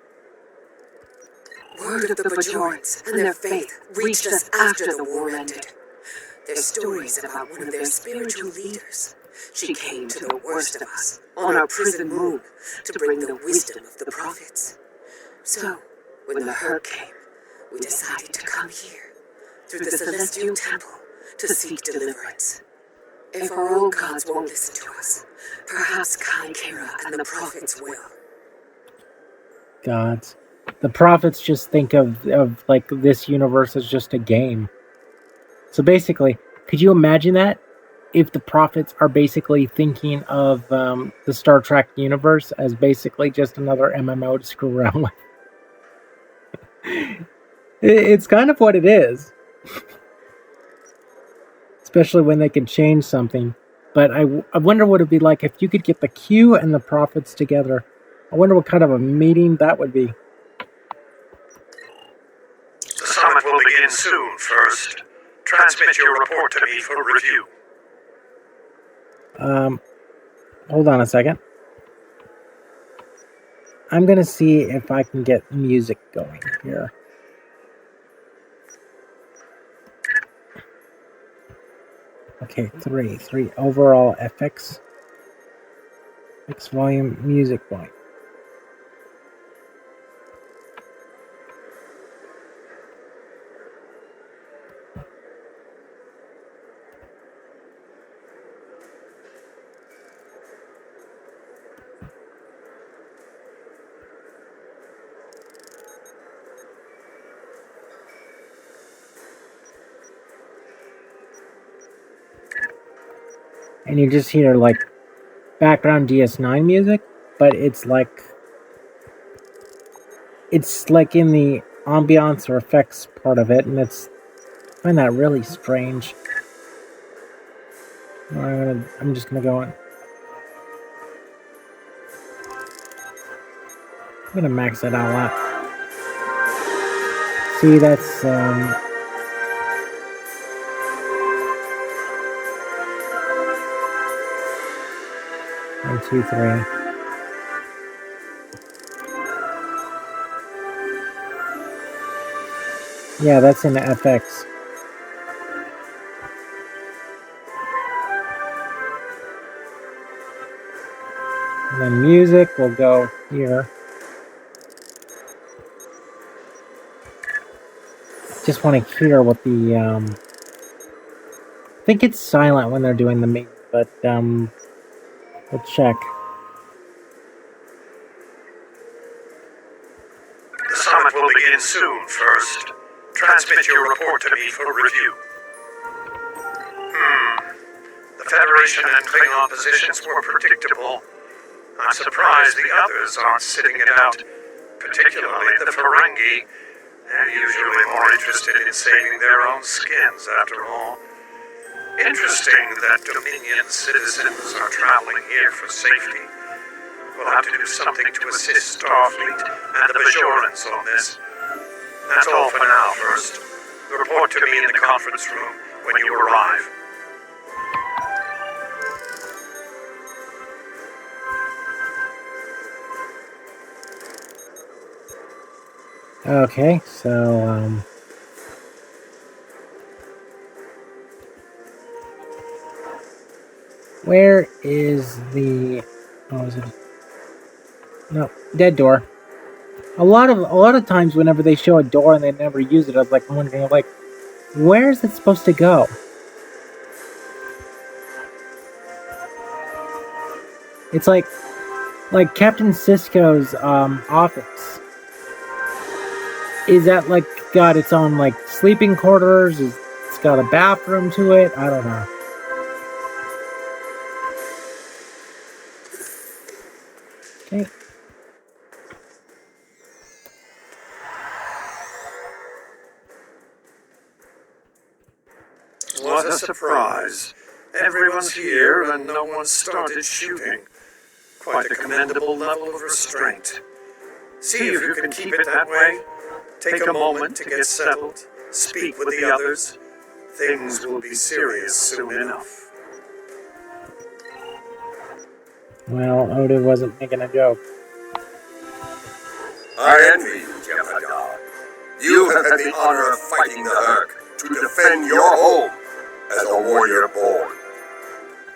Word of the Bajorans and their faith reached us after the war ended. Their stories about one of their spiritual leaders. She came to the worst of us, on our prison moon, to bring the wisdom of the prophets. So, when the Hurk came, we decided to come here, through the Celestial Temple, to seek deliverance. If our old gods won't listen to us, perhaps Kai Kara and the prophets will. Gods. The prophets just think of like this universe as just a game. So basically, could you imagine that? If the prophets are basically thinking of the Star Trek universe as basically just another MMO to screw around with. It's kind of what it is. Especially when they can change something. But I wonder what it'd be like if you could get the Q and the prophets together. I wonder what kind of a meeting that would be. The summit will begin soon. First, transmit your report to me for review. Hold on a second. I'm gonna see if I can get music going here. Okay, 3 overall FX. X volume, music volume. And you just hear like background DS9 music, but it's like in the ambiance or effects part of it, and I find that really strange. I'm just gonna go in. I'm gonna max it all out. See, that's 1, 2, 3. Yeah, that's in the FX. And then music will go here. Just want to hear what the I think it's silent when they're doing the meet, but we'll check. The summit will begin soon. First, transmit your report to me for review. The Federation and Klingon positions were predictable. I'm surprised the others aren't sitting it out, particularly the Ferengi. They're usually more interested in saving their own skins, after all. Interesting that Dominion citizens are traveling here for safety. We'll have to do something to assist Starfleet and the Bajorans on this. That's all for now, First. Report to me in the conference room when you arrive. Okay, so, where is the... Oh, is it... No, dead door. A lot of times whenever they show a door and they never use it, I was like wondering, like, where is it supposed to go? It's like Captain Sisko's office. Is that like got its own like sleeping quarters? It's got a bathroom to it? I don't know. Okay. What a surprise. Everyone's here and no one started shooting. Quite a commendable level of restraint. See if you can keep it that way. Take a moment to get settled. Speak with the others. Things will be serious soon enough. Well, Oda wasn't making a joke. I envy you, Jem'Hadar. You have had the honor of fighting the Hurk to defend your home as a warrior born.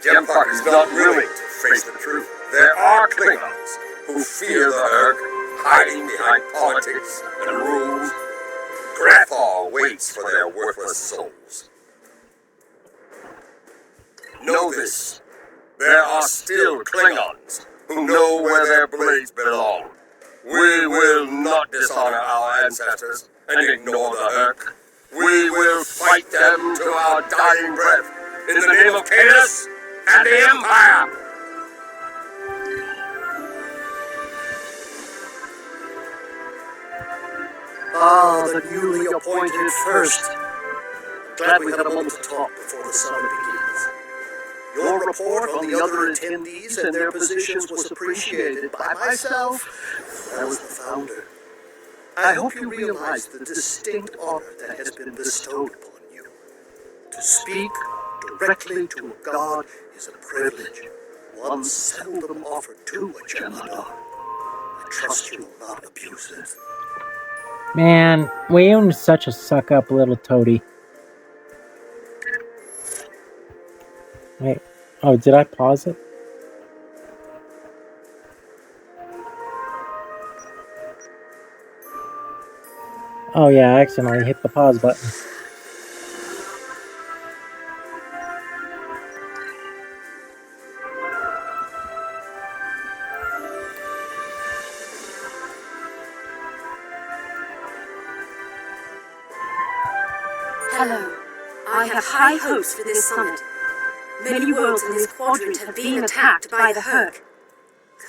Jem'Hadar is not willing to face the truth. There are Klingons who fear the Hurk, hiding behind politics and rules. Grathal waits for their worthless souls. Know this. There are still Klingons who know where their blades belong. We will not dishonor our ancestors and ignore the Hurk. We will fight them to our dying breath in the name of Canis and the Empire! Ah, the newly appointed First. Glad we had a moment to talk before the summit begins. Your report on the other attendees and their positions was appreciated by myself. I was the founder. I hope you realize the distinct honor that has been bestowed upon you. To speak directly to a god is a privilege, one seldom offered to a Jem'Hadar. I trust you will not abuse it. Man, Wayoon's such a suck-up little toady. Wait. Oh, did I pause it? Oh yeah, I accidentally hit the pause button. Hello. I have high hopes for this summit. Many worlds in this quadrant have been attacked by the Hurk,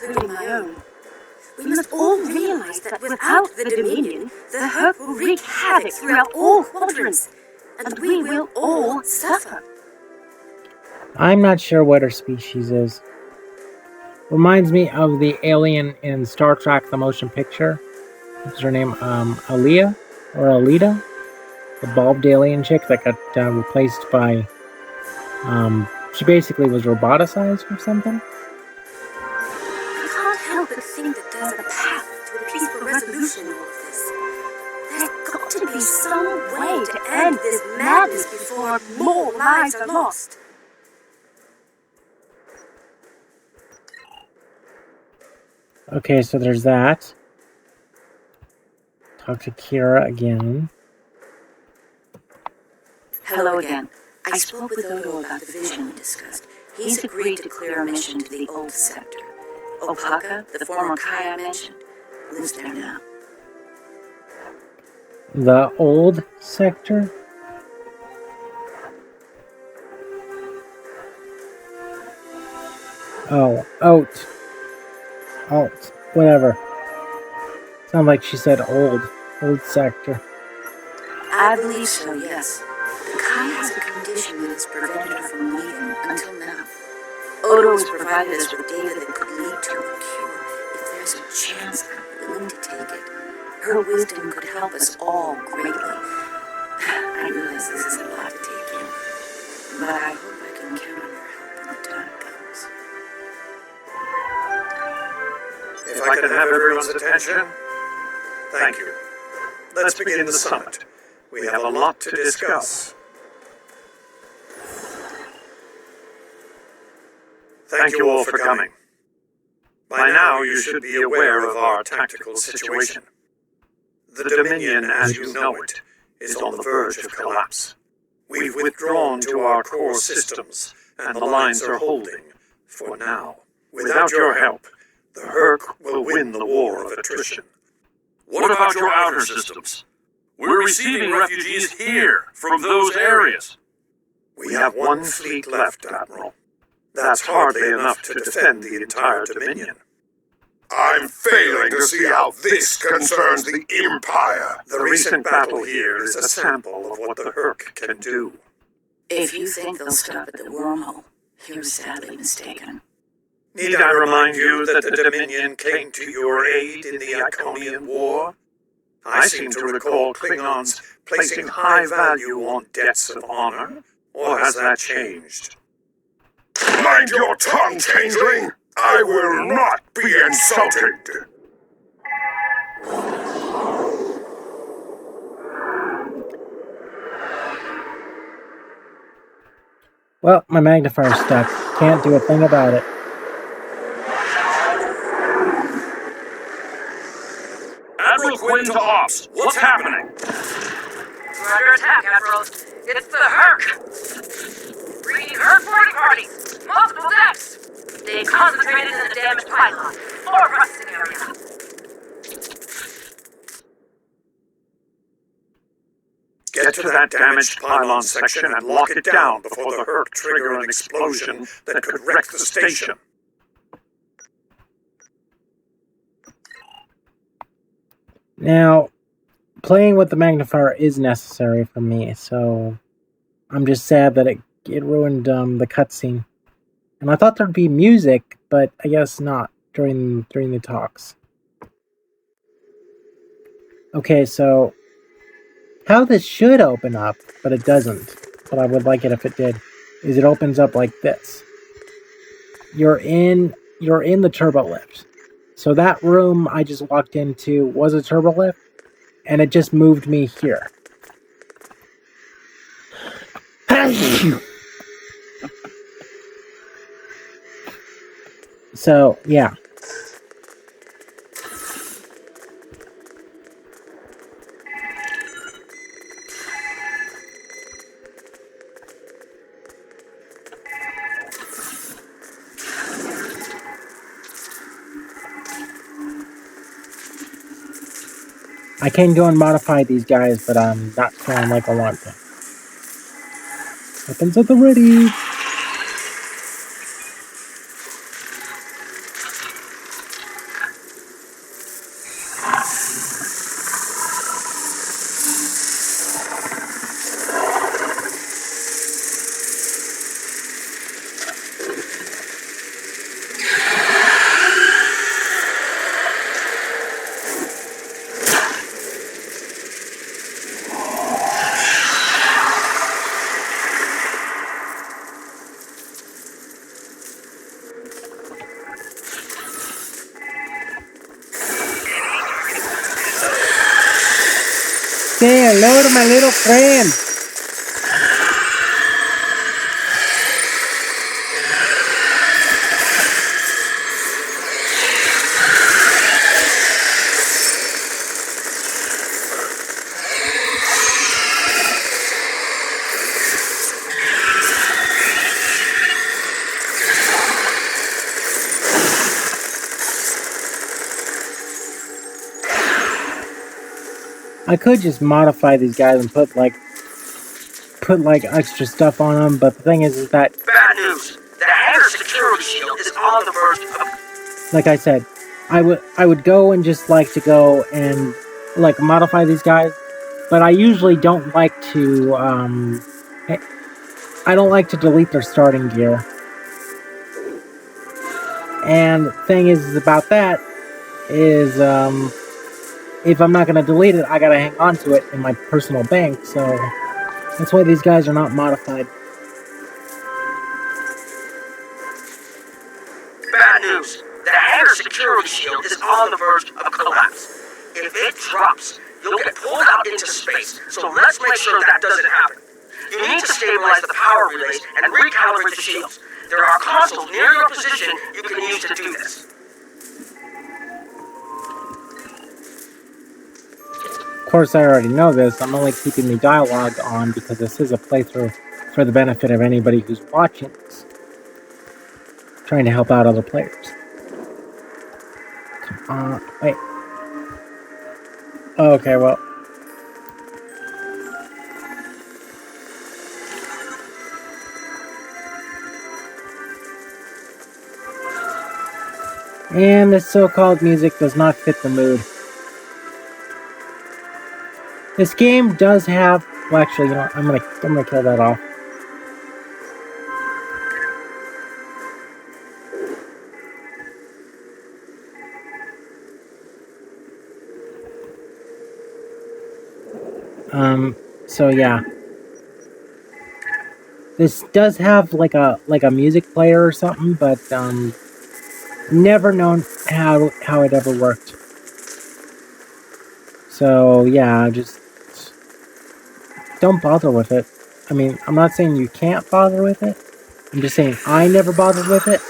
including my own. We must all realize that without the Dominion, the Hurk will wreak havoc throughout all quadrants, and we will all suffer. I'm not sure what her species is. Reminds me of the alien in Star Trek: The Motion Picture. What's her name? Alita? Or Alita? The bulbed alien chick that got replaced by... she basically was roboticized or something? I can't help but think that there's a path to a peaceful resolution in all of this. There's got to be some way to end this madness before more lives are lost. Okay, so there's that. Talk to Kira again. Hello again. I spoke with Odo about the vision we discussed. He's agreed to clear a mission to the old sector. Opaka, the former Kai I mentioned, lives there now. The old sector? Oh, Oat. Alt. Whatever. Sound like she said old. Old sector. I believe so, yes. The Kai has a condition that has prevented her from leaving until now. Odo has provided us with data that could lead to a cure. If there's a chance, I'm willing to take it. Her wisdom could help us all greatly. I realize this is a lot to take in, but I hope I can count on your help when the time comes. If I can have everyone's attention, thank you. Let's begin the summit. We have a lot to discuss. Thank you all for coming. By now, you should be aware of our tactical situation. The Dominion, as you know it, is on the verge of collapse. We've withdrawn to our core systems, and the lines are holding, for now. Without your help, the Herc will win the war of attrition. What about your outer systems? We're receiving refugees here, from those areas. We have one fleet left, Admiral. That's hardly enough to defend the entire Dominion. I'm failing to see how this concerns the Empire. The recent battle here is a sample of what the Herc can do. If you think they'll stop at the wormhole, you're sadly mistaken. Need I remind you that the Dominion came to your aid in the Iconian War? I seem to recall Klingons placing high value on debts of honor, or has that changed? Mind your tongue, changeling! I will not be insulted! Well, my magnifier's stuck. Can't do a thing about it. Admiral Quinn to Ops. What's happening? We're under attack, Admiral. It's the Herc. Breeding Herc boarding parties. Multiple decks. They've concentrated in the damaged pylon. Floor processing area. Get to that damaged pylon section and lock it down before the Herc trigger an explosion that could wreck the station. Now, playing with the magnifier is necessary for me, so I'm just sad that it ruined the cutscene. And I thought there'd be music, but I guess not during the talks. Okay, so how this should open up, but it doesn't, but I would like it if it did, is it opens up like this. You're in the turbo lift. So that room I just walked into was a turbo lift, and it just moved me here. So, yeah. I can go and modify these guys, but I'm not feeling like I want to. Weapons at the ready! Say hello to my little friend. I could just modify these guys and put like extra stuff on them, but the thing is that Bad news. The hangar security shield is on the verge of... like I said, I would go and just like to go and like modify these guys but I usually don't like to. I don't like to delete their starting gear. And the thing is about that is, if I'm not going to delete it, I got to hang on to it in my personal bank. So that's why these guys are not modified. Bad news. The hangar security shield is on the verge of collapse. If it drops, you'll get pulled out into space, so let's make sure that doesn't happen. You need to stabilize the power relays and recalibrate the shields. There are consoles near your position you can use to do this. Of course, I already know this. I'm only keeping the dialogue on because this is a playthrough for the benefit of anybody who's watching this. Trying to help out other players. Wait. Okay, well. And this so-called music does not fit the mood. This game does have. Well, actually, you know what? I'm gonna kill that off. So yeah. This does have like a music player or something, but never known how it ever worked. So yeah, just don't bother with it. I mean, I'm not saying you can't bother with it. I'm just saying I never bothered with it.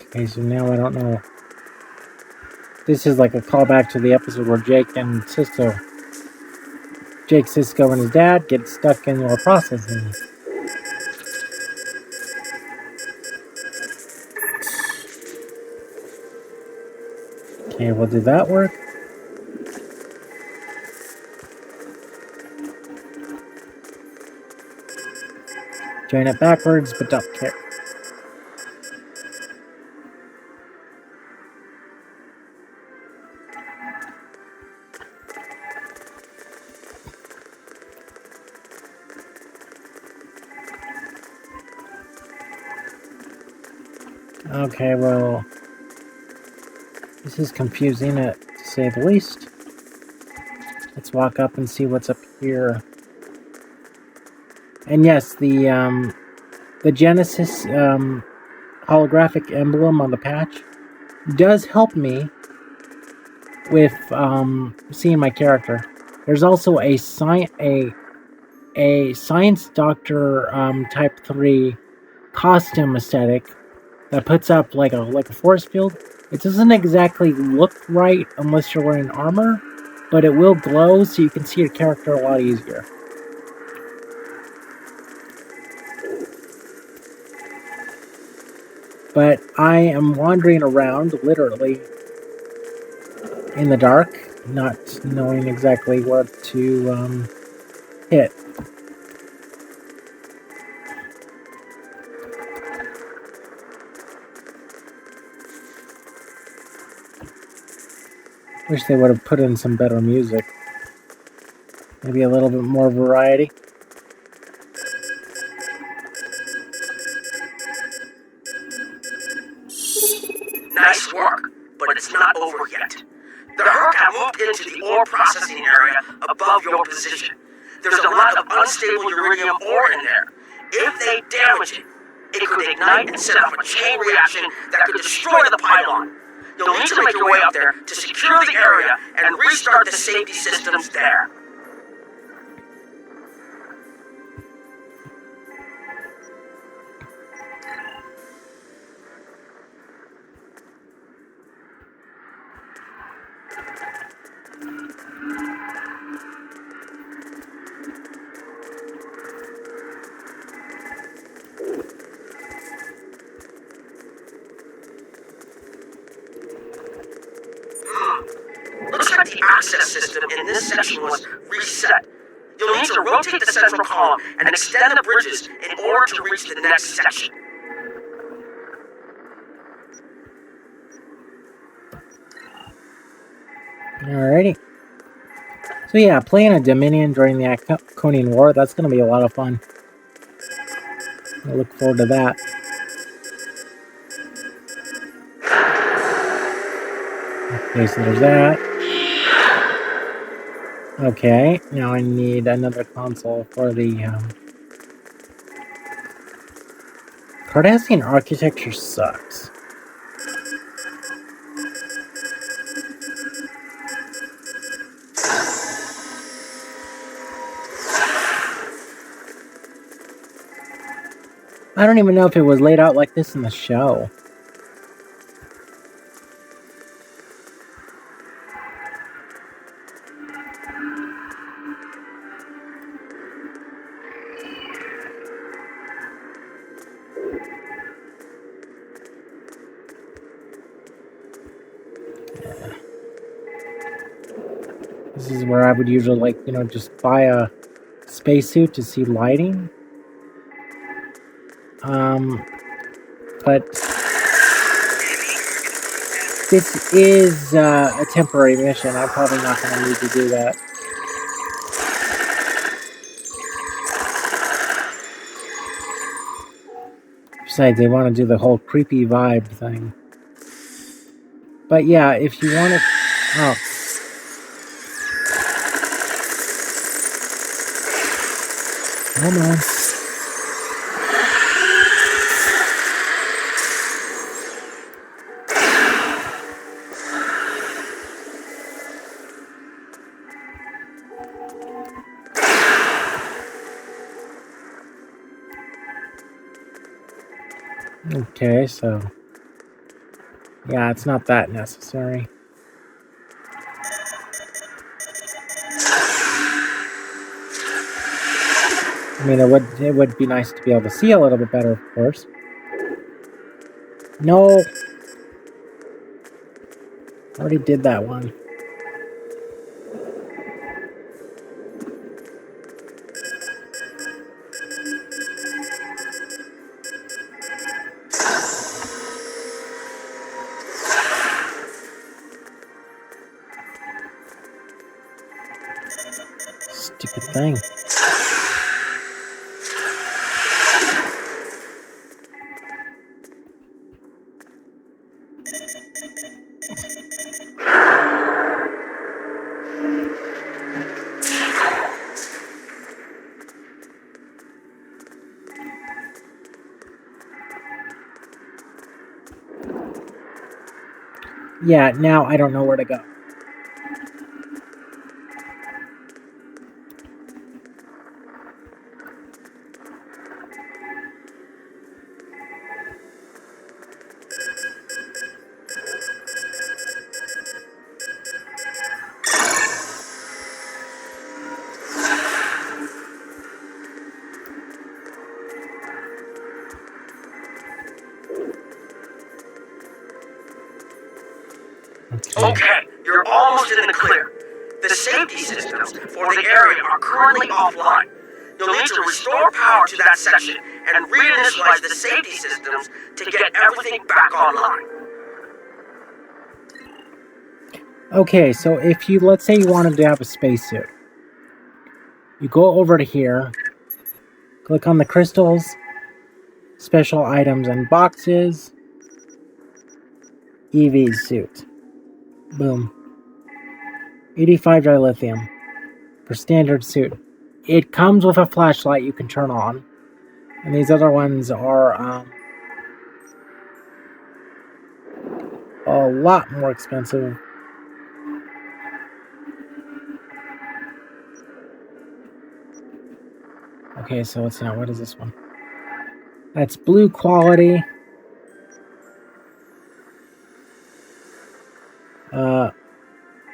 Okay, so now I don't know. This is like a callback to the episode where Jake, Sisko, and his dad get stuck in your processing. Okay, well, did that work? Join it backwards, but don't care. Okay, well, this is confusing to say the least. Let's walk up and see what's up here. And yes, the Genesis holographic emblem on the patch does help me with seeing my character. There's also a science doctor type 3 costume aesthetic that puts up like a force field. It doesn't exactly look right unless you're wearing armor, but it will glow so you can see your character a lot easier. But I am wandering around, literally, in the dark, not knowing exactly what to hit. Wish they would have put in some better music. Maybe a little bit more variety. Nice work, but it's not over yet. The Herc have moved into the ore processing area above your position. There's a lot of unstable uranium ore in there. If they damage it, it could ignite and set off a chain reaction that could destroy the pylon. You'll need to make your way up there to secure the area and restart the safety systems there. access system in this section was reset. You'll need to rotate the central column and extend the bridges in order to reach the next section. Alrighty. So yeah, playing a Dominion during the Aconian War, that's going to be a lot of fun. I look forward to that. Okay, so there's that. Okay, now I need another console for the... Cardassian architecture sucks. I don't even know if it was laid out like this in the show. This is where I would usually, like, you know, just buy a spacesuit to see lighting. But this is a temporary mission. I'm probably not going to need to do that. Besides, they want to do the whole creepy vibe thing. But yeah, if you want to... Oh. Come on. Okay, so... yeah, it's not that necessary. I mean, it would be nice to be able to see a little bit better, of course. No! Already did that one. Stupid thing. Yeah, now I don't know where to go. Okay, you're almost in the clear. The safety systems for the area are currently offline. You'll need to restore power to that section and reinitialize the safety systems to get everything back online. Okay, so if you, let's say you wanted to have a spacesuit. You go over to here, click on the crystals, special items and boxes, EV suit. Boom. 85 dilithium for standard suit. It comes with a flashlight you can turn on. And these other ones are a lot more expensive. Okay, so let's see now. What is this one? That's blue quality.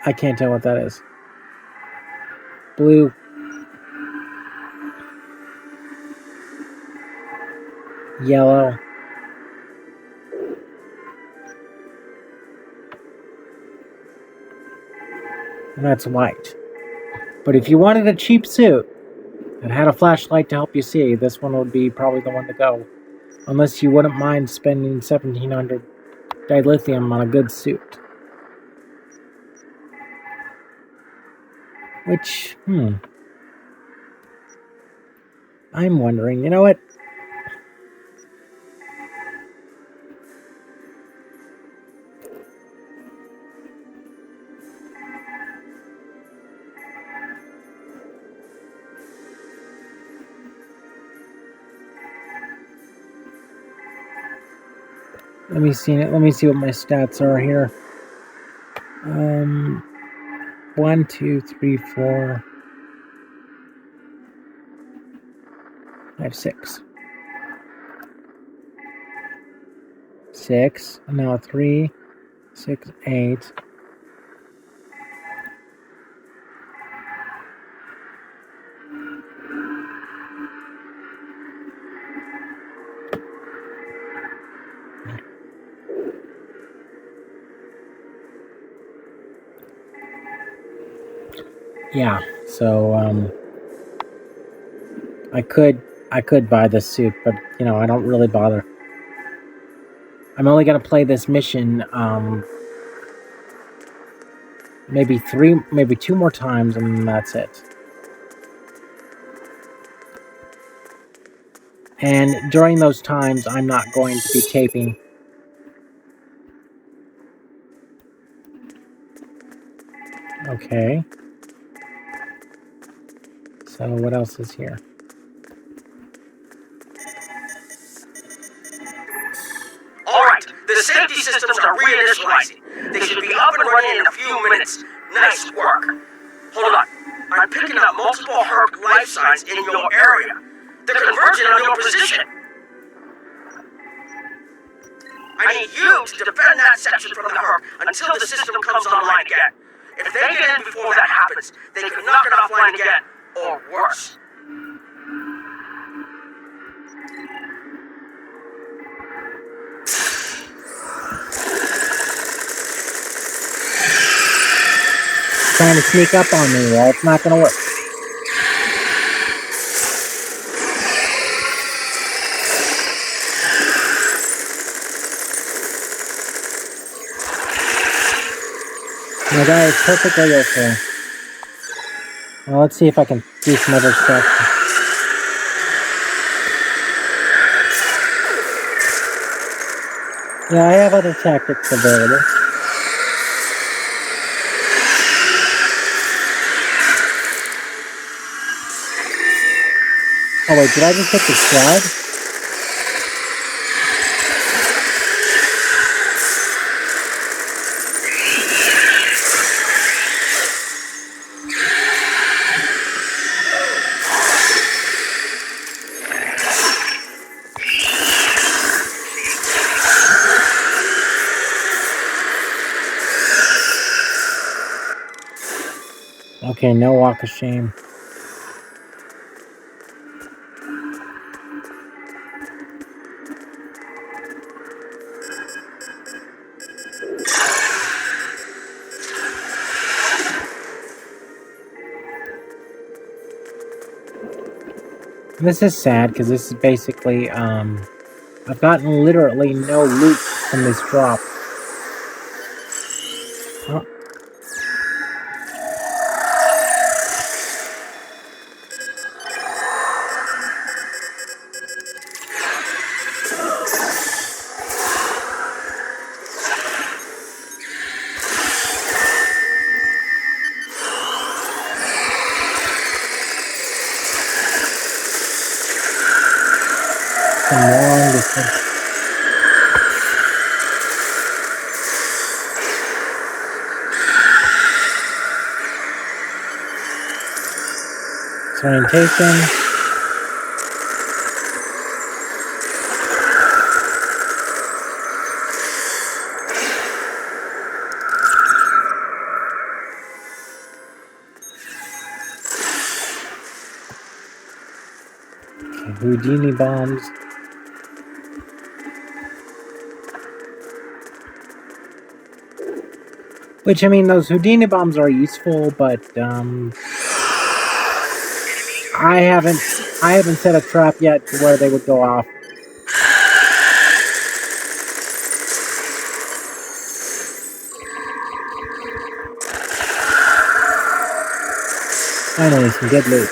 I can't tell what that is. Blue. Yellow. and that's white. But if you wanted a cheap suit that had a flashlight to help you see, this one would be probably the one to go. Unless you wouldn't mind spending 1,700 dilithium on a good suit. Which, I'm wondering, you know what? Let me see what my stats are here. 1, 2, 3, 4, 5, 6. 6, and now 3, 6, 8. Yeah, so I could buy this suit, but you know, I don't really bother. I'm only gonna play this mission maybe 2 more times, and that's it. And during those times, I'm not going to be taping. Okay. So what else is here? Alright, the safety systems are reinitializing. They should be up and running in a few minutes. Nice work. Hold on. I'm picking up multiple Herc life signs in your area. They're converging on your position. I need you to defend that section from the Herc until the system comes online again. If they get in before that happens, they can knock it offline again, or worse. Trying to sneak up on me, well, it's not gonna work. My guy is perfectly okay. Well, let's see if I can do some other stuff. Yeah, I have other tactics available. Oh wait, did I just hit the slide? Okay, no walk of shame. This is sad because this is basically, I've gotten literally no loot from this drop. Oh. Some long distance. Orientation. Okay, Houdini bombs. Which, I mean, those Houdini bombs are useful, but I haven't set a trap yet to where they would go off. Finally, some good loot.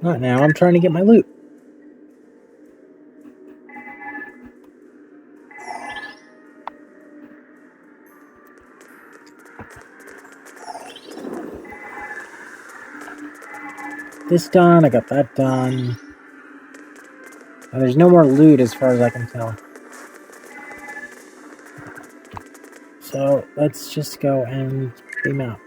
Not now, I'm trying to get my loot. This done, I got that done. Now, there's no more loot as far as I can tell. So let's just go and beam out.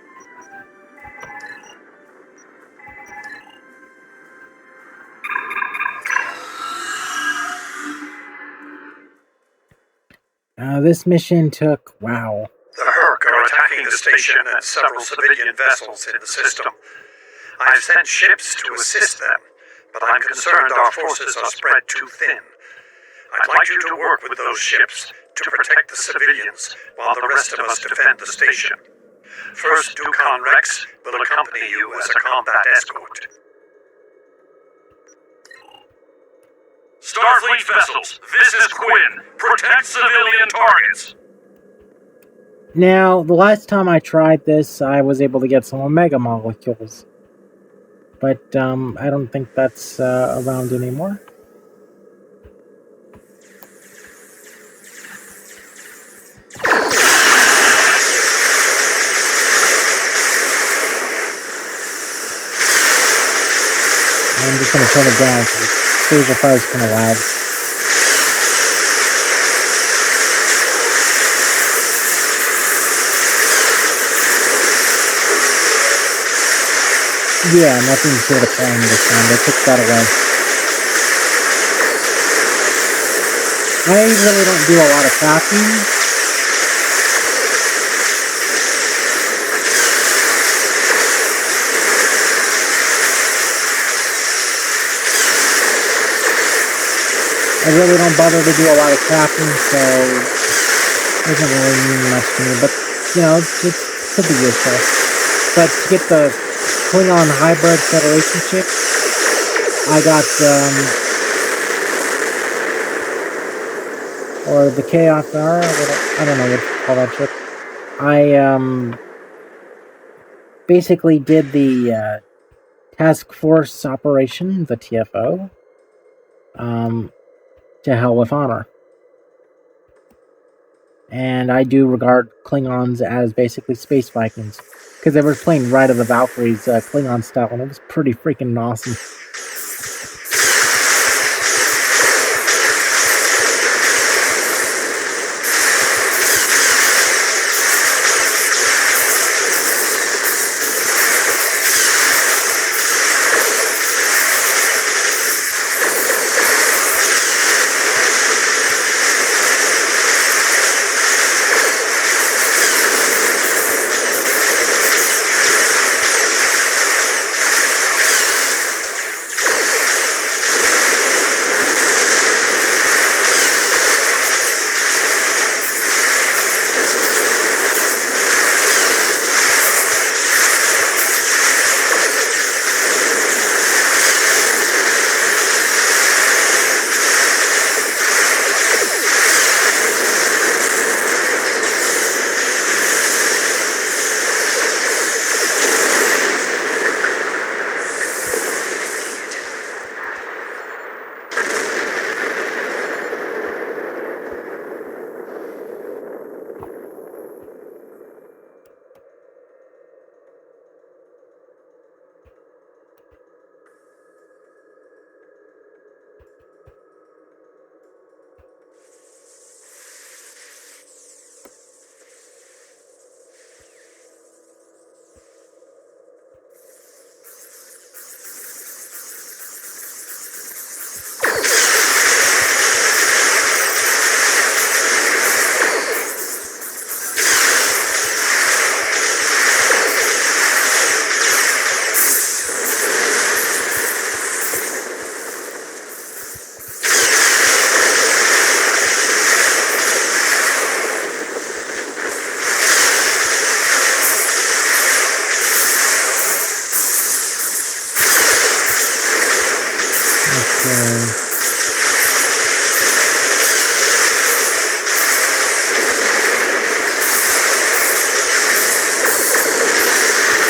This mission took, wow. The Herc are attacking the station and several civilian vessels in the system. I've sent ships to assist them, but I'm concerned our forces are spread too thin. I'd like you to work with those ships to protect the civilians while the rest of us defend the station. First, Ducon Rex will accompany you as a combat escort. Starfleet vessels, this is Quinn. Protect civilian targets. Now, the last time I tried this, I was able to get some Omega molecules. But, I don't think that's around anymore. I'm just going to turn it down because laser fire is kind of loud. Yeah, nothing's here to claim this time. They took that away. I really don't do a lot of crafting. I really don't bother to do a lot of crafting, so it doesn't really mean much to me, but, you know, it could be useful. But to get the Klingon Hybrid Federation ship, I got, or the Chaos Hour, I don't know what to call that ship. I, basically did the, Task Force Operation, the TFO, to hell with honor. And I do regard Klingons as basically space Vikings. Because they were playing Ride of the Valkyries Klingon style, and it was pretty freaking awesome.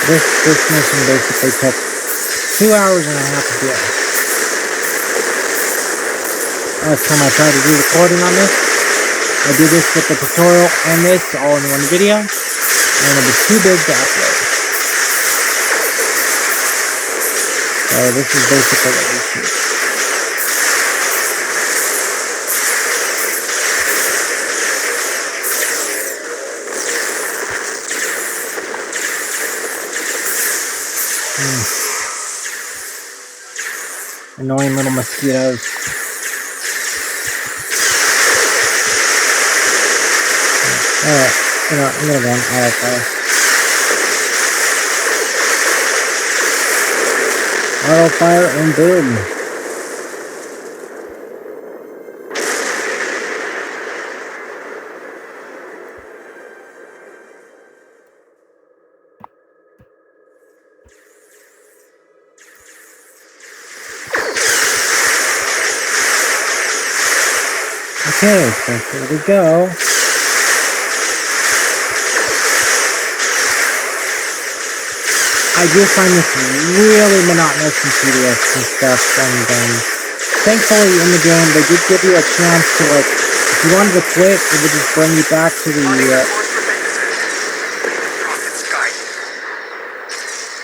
This mission basically took 2 hours and a half to do. Last time I tried to do recording on this, I did this with the tutorial and this all in one video, and it was too big to upload. So this is basically what we shoot. Annoying little mosquitoes. Alright, I'm gonna go on autofire. Autofire and boom. Okay, so here we go. I do find this really monotonous and tedious and stuff, and thankfully in the game they did give you a chance to, like, if you wanted to quit, it would just bring you back to the,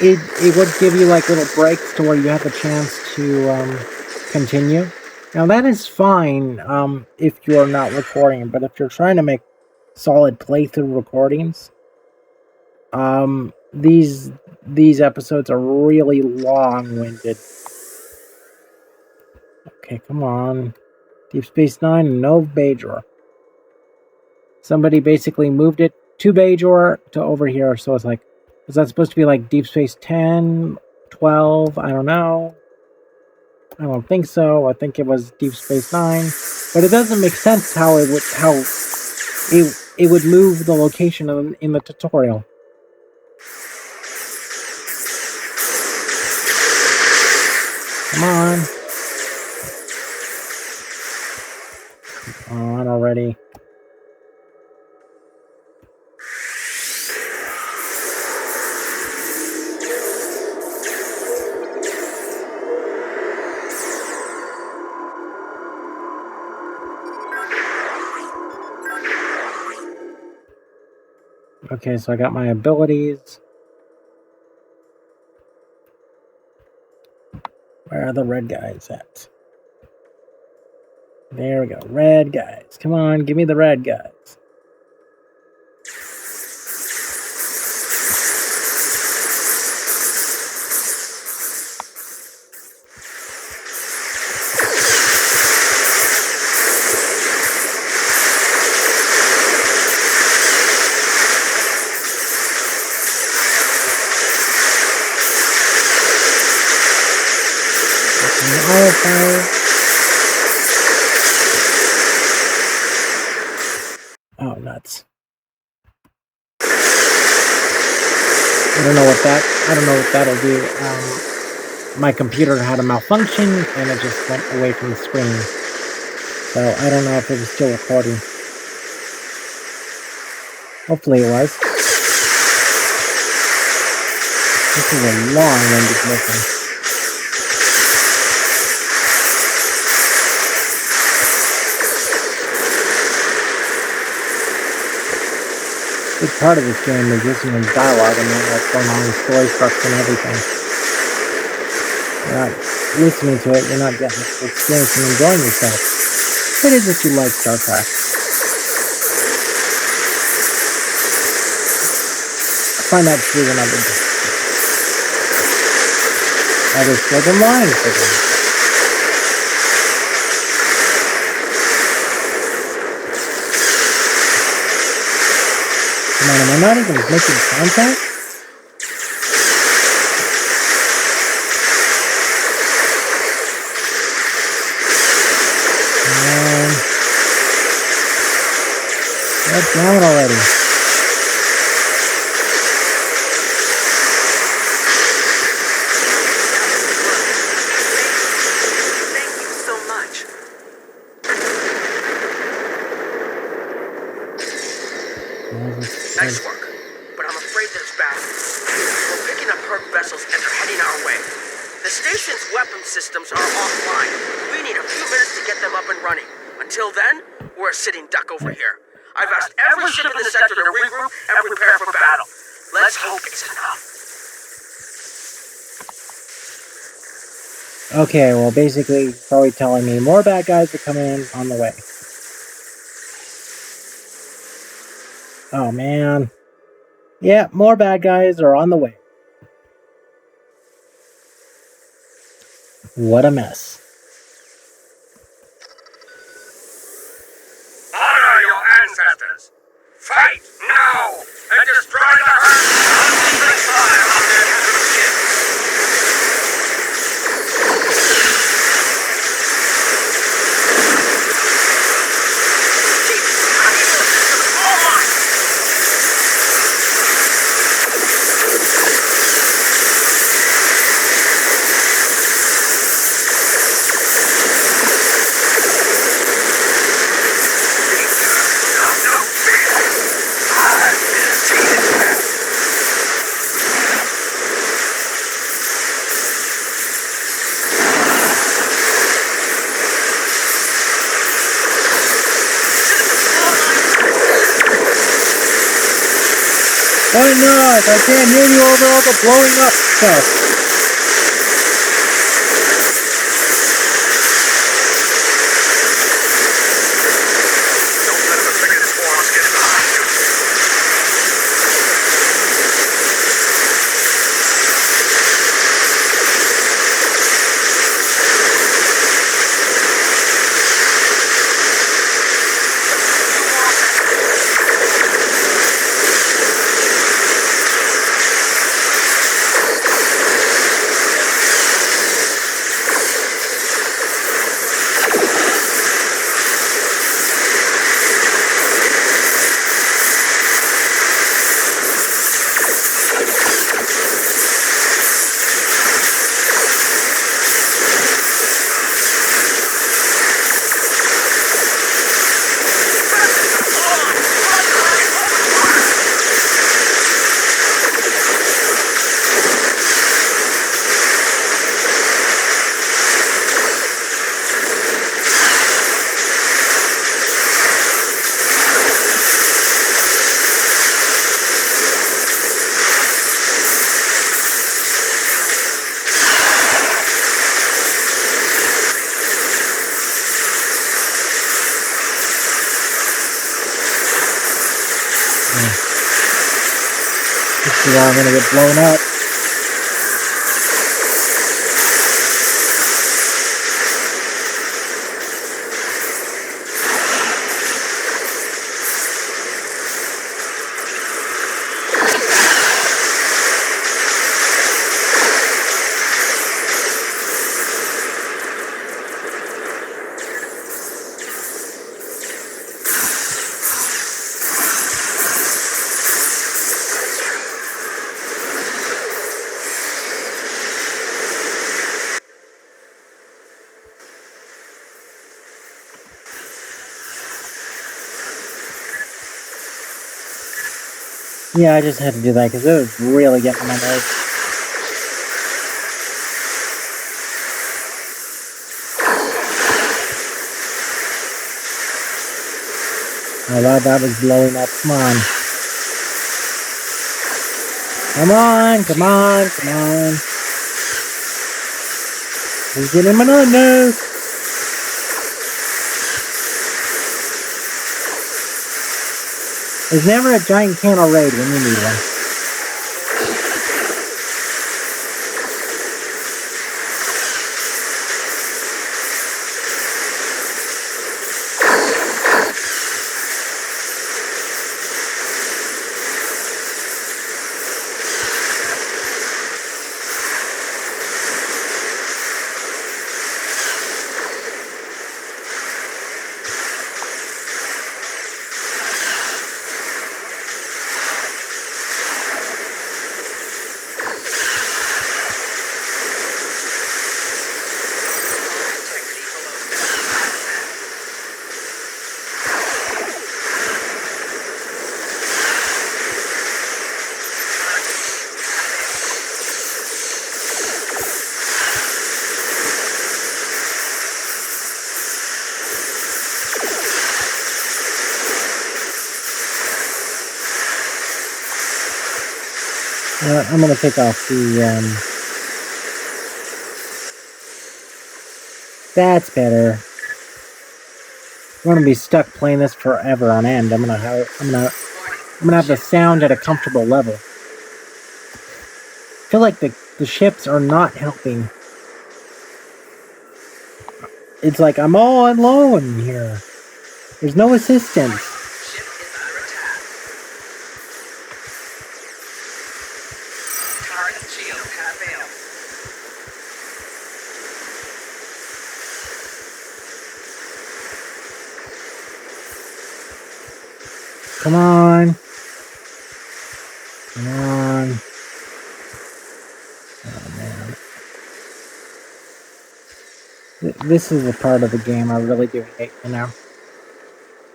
it would give you, like, little breaks to where you have a chance to, continue. Now that is fine, if you're not recording, but if you're trying to make solid playthrough recordings, these episodes are really long-winded. Okay, come on. Deep Space Nine, no Bajor. Somebody basically moved it to Bajor to over here, so it's like, is that supposed to be like Deep Space 10, 12? I don't know. I don't think so. I think it was Deep Space Nine. But it doesn't make sense how it would move the location in the tutorial. Come on. Come on already. Okay, so I got my abilities. Where are the red guys at? There we go. Red guys. Come on, give me the red guys. Oh, nuts. I don't know what that'll do. My computer had a malfunction and it just went away from the screen. So I don't know if it was still recording. Hopefully it was. This is a long-winded mission. Big part of this game is listening to dialogue and what's going on in story structure and everything. You're not listening to it, you're not getting the experience and enjoying yourself. It is if you like Star Trek. I find that true when I've been doing it. I just like I'm lying for them. Come on, am I not even making contact? Get down already. Thank you so much. Nice work, but I'm afraid there's bad news. We're picking up Herc vessels and they're heading our way. The station's weapon systems are offline. We need a few minutes to get them up and running. Until then, we're a sitting duck over here. I've asked every ship in the sector to regroup and prepare for battle. Let's hope it's enough. Okay, well, basically, probably telling me more bad guys are coming in on the way. Oh, man. Yeah, more bad guys are on the way. What a mess. Honor your ancestors. Fight now and destroy the herd. Concentrate fire on their hazardous ships. Why not? I can't hear you over all the blowing up stuff. Don't let the frigate swarms get behind you. This is why I'm gonna get blown up. Yeah, I just had to do that because it was really getting on my nerves. Oh, that was blowing up. Come on. Come on, come on, come on. He's getting my nose. There's never a giant candle raid when you need one. I'm gonna take off the, That's better. I'm gonna be stuck playing this forever on end. I'm gonna have the sound at a comfortable level. I feel like the ships are not helping. It's like I'm all alone here. There's no assistance. Come on. Come on. Oh, man. This is a part of the game I really do hate, you know?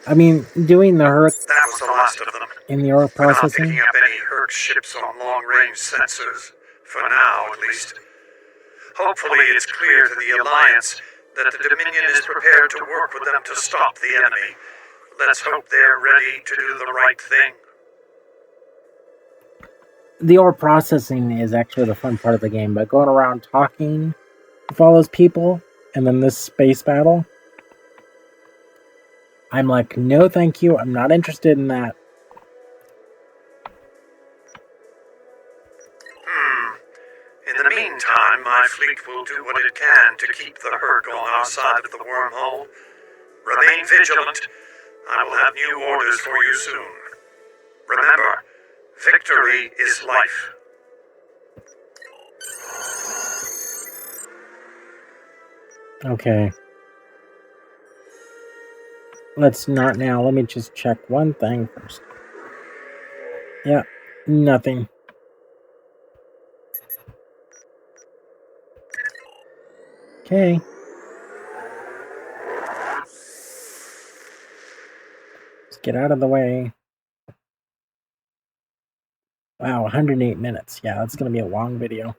I mean, doing the Herc... That was the last of them. In the Herc processing? We're not picking up any Herc ships on long-range sensors. For now, at least. Hopefully it's clear to the Alliance that the Dominion is prepared to work with them to stop the enemy. Let's hope they're ready to do the right thing. The ore processing is actually the fun part of the game, but going around talking with all those people, and then this space battle, I'm like, no thank you, I'm not interested in that. In the meantime, my fleet will do what it can to keep the Herc on our side of the wormhole. Remain vigilant. I will have new orders for you soon. Remember, victory is life. Okay. Let's not now. Let me just check one thing first. Yeah, nothing. Okay. Let's get out of the way. Wow, 108 minutes. Yeah, that's going to be a long video.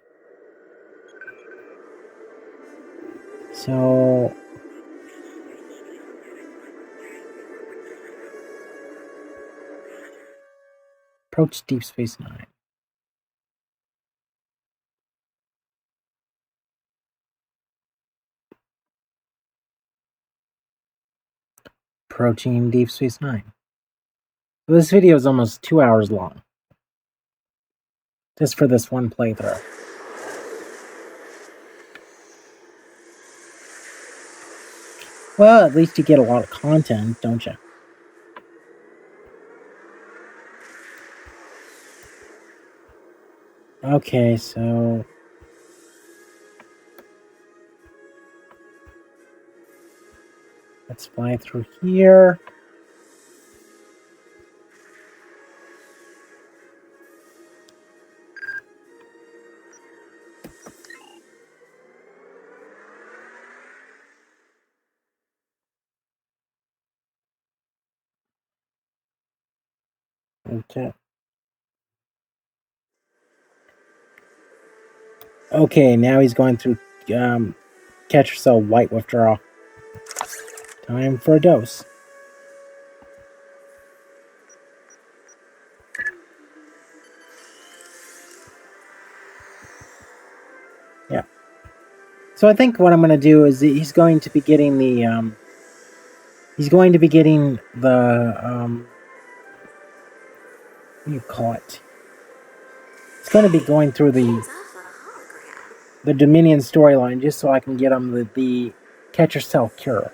So... approach Deep Space Nine. Approaching Deep Space Nine. So this video is almost 2 hours long. Just for this one playthrough. Well, at least you get a lot of content, don't you? Okay, so... let's fly through here. Okay. Okay, now he's going through catcher cell white withdrawal. Time for a dose. Yeah. So I think what I'm going to do is he's going to be getting the what do you call it? It's going to be going through the Dominion storyline just so I can get him the catcher cell cure.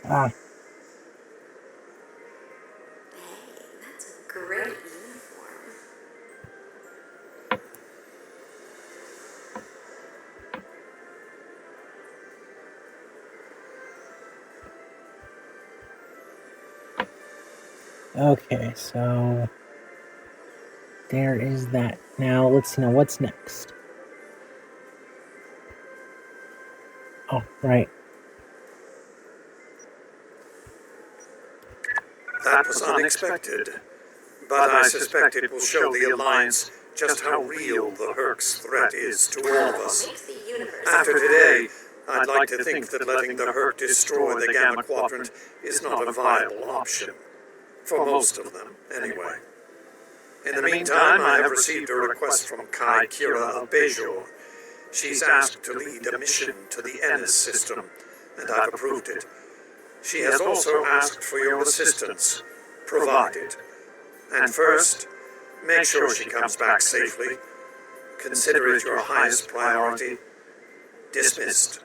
Ah. Hey, that's a great uniform. Okay, so there is that. Now let's see. Now what's next? Oh, right. That was unexpected, but I suspect it will show the Alliance just how real the Herc's threat is to all of us. After today, I'd like to think that letting the Herc destroy the Gamma Quadrant is not a viable option. For most of them, anyway. In the meantime, I have received a request from Kai Kira of Bejor. She's asked to lead a mission to the Ennis system, and I've approved it. She has also asked for your assistance. Provide it. And first, make sure she comes back safely. Consider it your highest priority. Dismissed.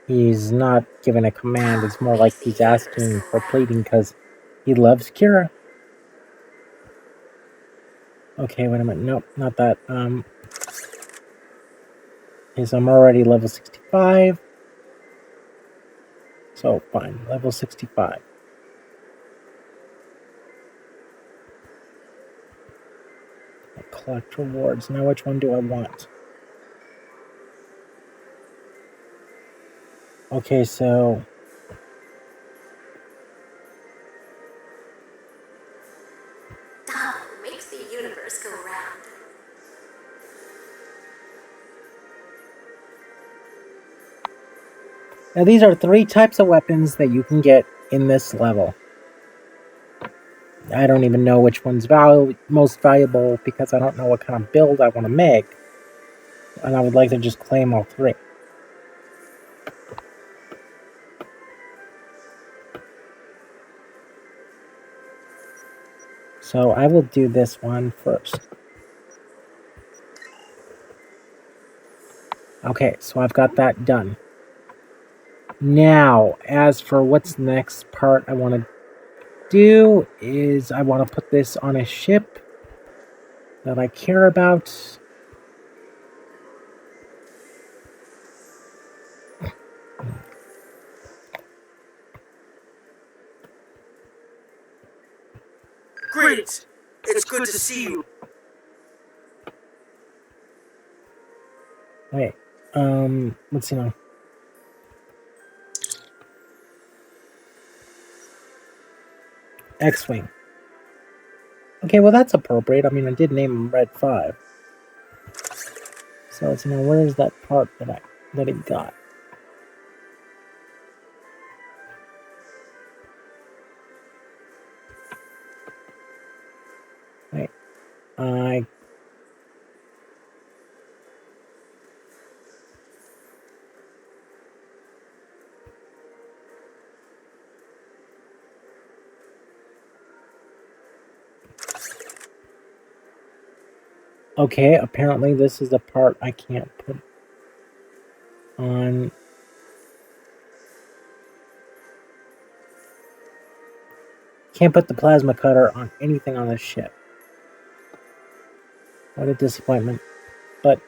He's not giving a command. It's more like he's asking for pleading because he loves Kira. Okay, wait a minute. Nope, not that. I'm already level 65. So, fine. Level 65. Collect rewards. Now, which one do I want? Okay, so... Tao makes the universe go round. Now, these are 3 types of weapons that you can get in this level. I don't even know which one's most valuable because I don't know what kind of build I want to make. And I would like to just claim all 3. So I will do this one first. Okay, so I've got that done. Now, as for what's the next part I want to do is I want to put this on a ship that I care about. Greetings. It's good to see you. Wait, let's see now. X-Wing. Okay, well that's appropriate. I mean, I did name him Red 5. So let's see now, where is that part that it got? Wait, okay, apparently this is the part I can't put on. Can't put the plasma cutter on anything on this ship. What a disappointment. But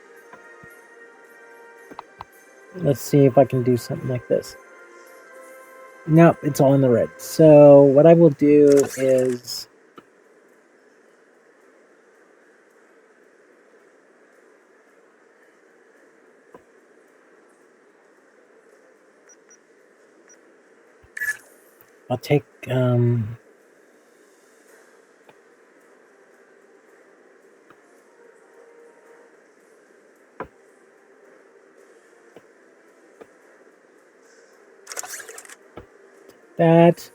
let's see if I can do something like this. Nope, it's all in the red. So what I will do is... I'll take... that.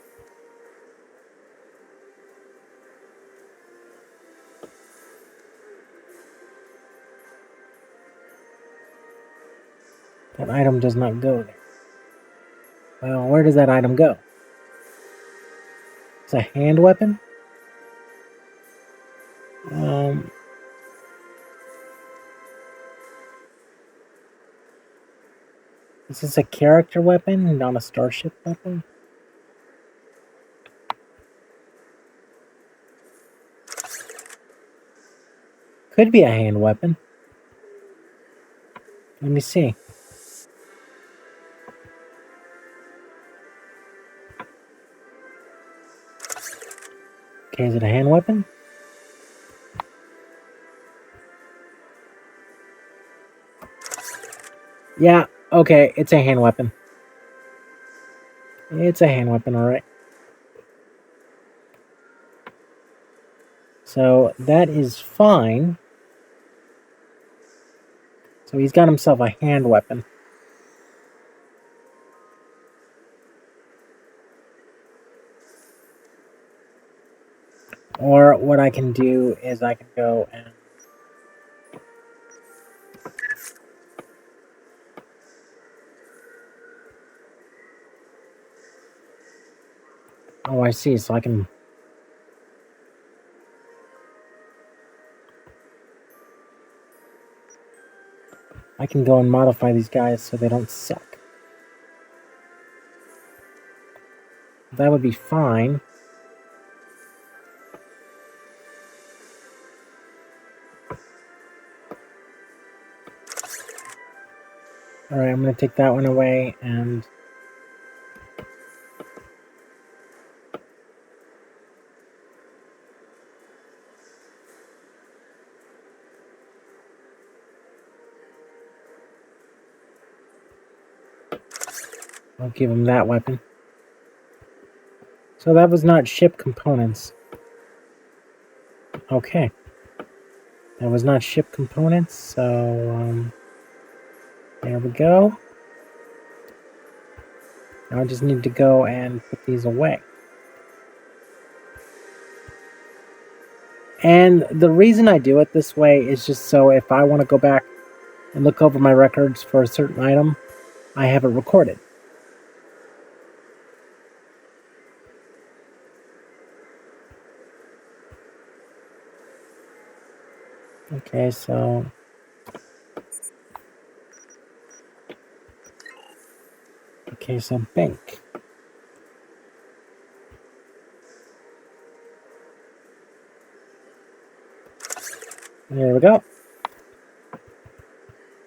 That item does not go there. Well, where does that item go? It's a hand weapon? Is this a character weapon, not a starship weapon? Could be a hand weapon. Let me see. Okay, is it a hand weapon? Yeah, Okay, it's a hand weapon. It's a hand weapon, alright. So that is fine. So he's got himself a hand weapon. Or what I can do is I can go and... Oh, I see. So I can... I can go and modify these guys so they don't suck. That would be fine. Alright, I'm going to take that one away and... I'll give him that weapon. So that was not ship components. Okay. That was not ship components, so there we go. Now I just need to go and put these away. And the reason I do it this way is just so if I want to go back and look over my records for a certain item, I have it recorded. Okay, so... Okay, so bank. There we go.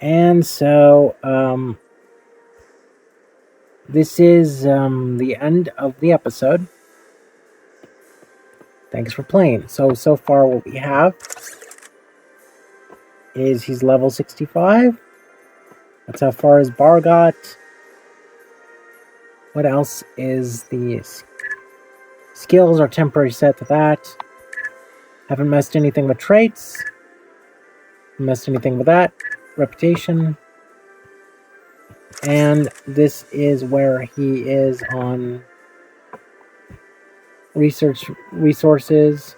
And so, this is the end of the episode. Thanks for playing. So far what we have is he's level 65. That's how far his bar got. What else is the skills are temporary set to that. Haven't messed anything with traits. Haven't messed anything with that. Reputation. And this is where he is on resources.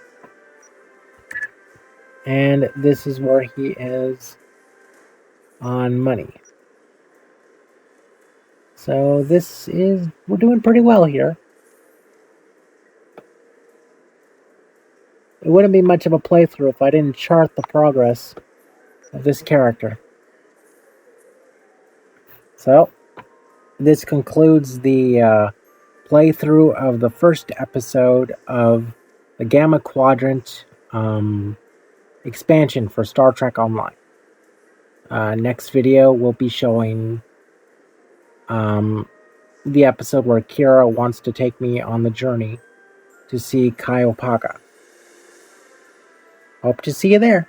And this is where he is on money. So we're doing pretty well here. It wouldn't be much of a playthrough if I didn't chart the progress of this character. So, this concludes the playthrough of the first episode of the Gamma Quadrant expansion for Star Trek Online. Next video will be showing the episode where Kira wants to take me on the journey to see Kai Opaga. Hope to see you there.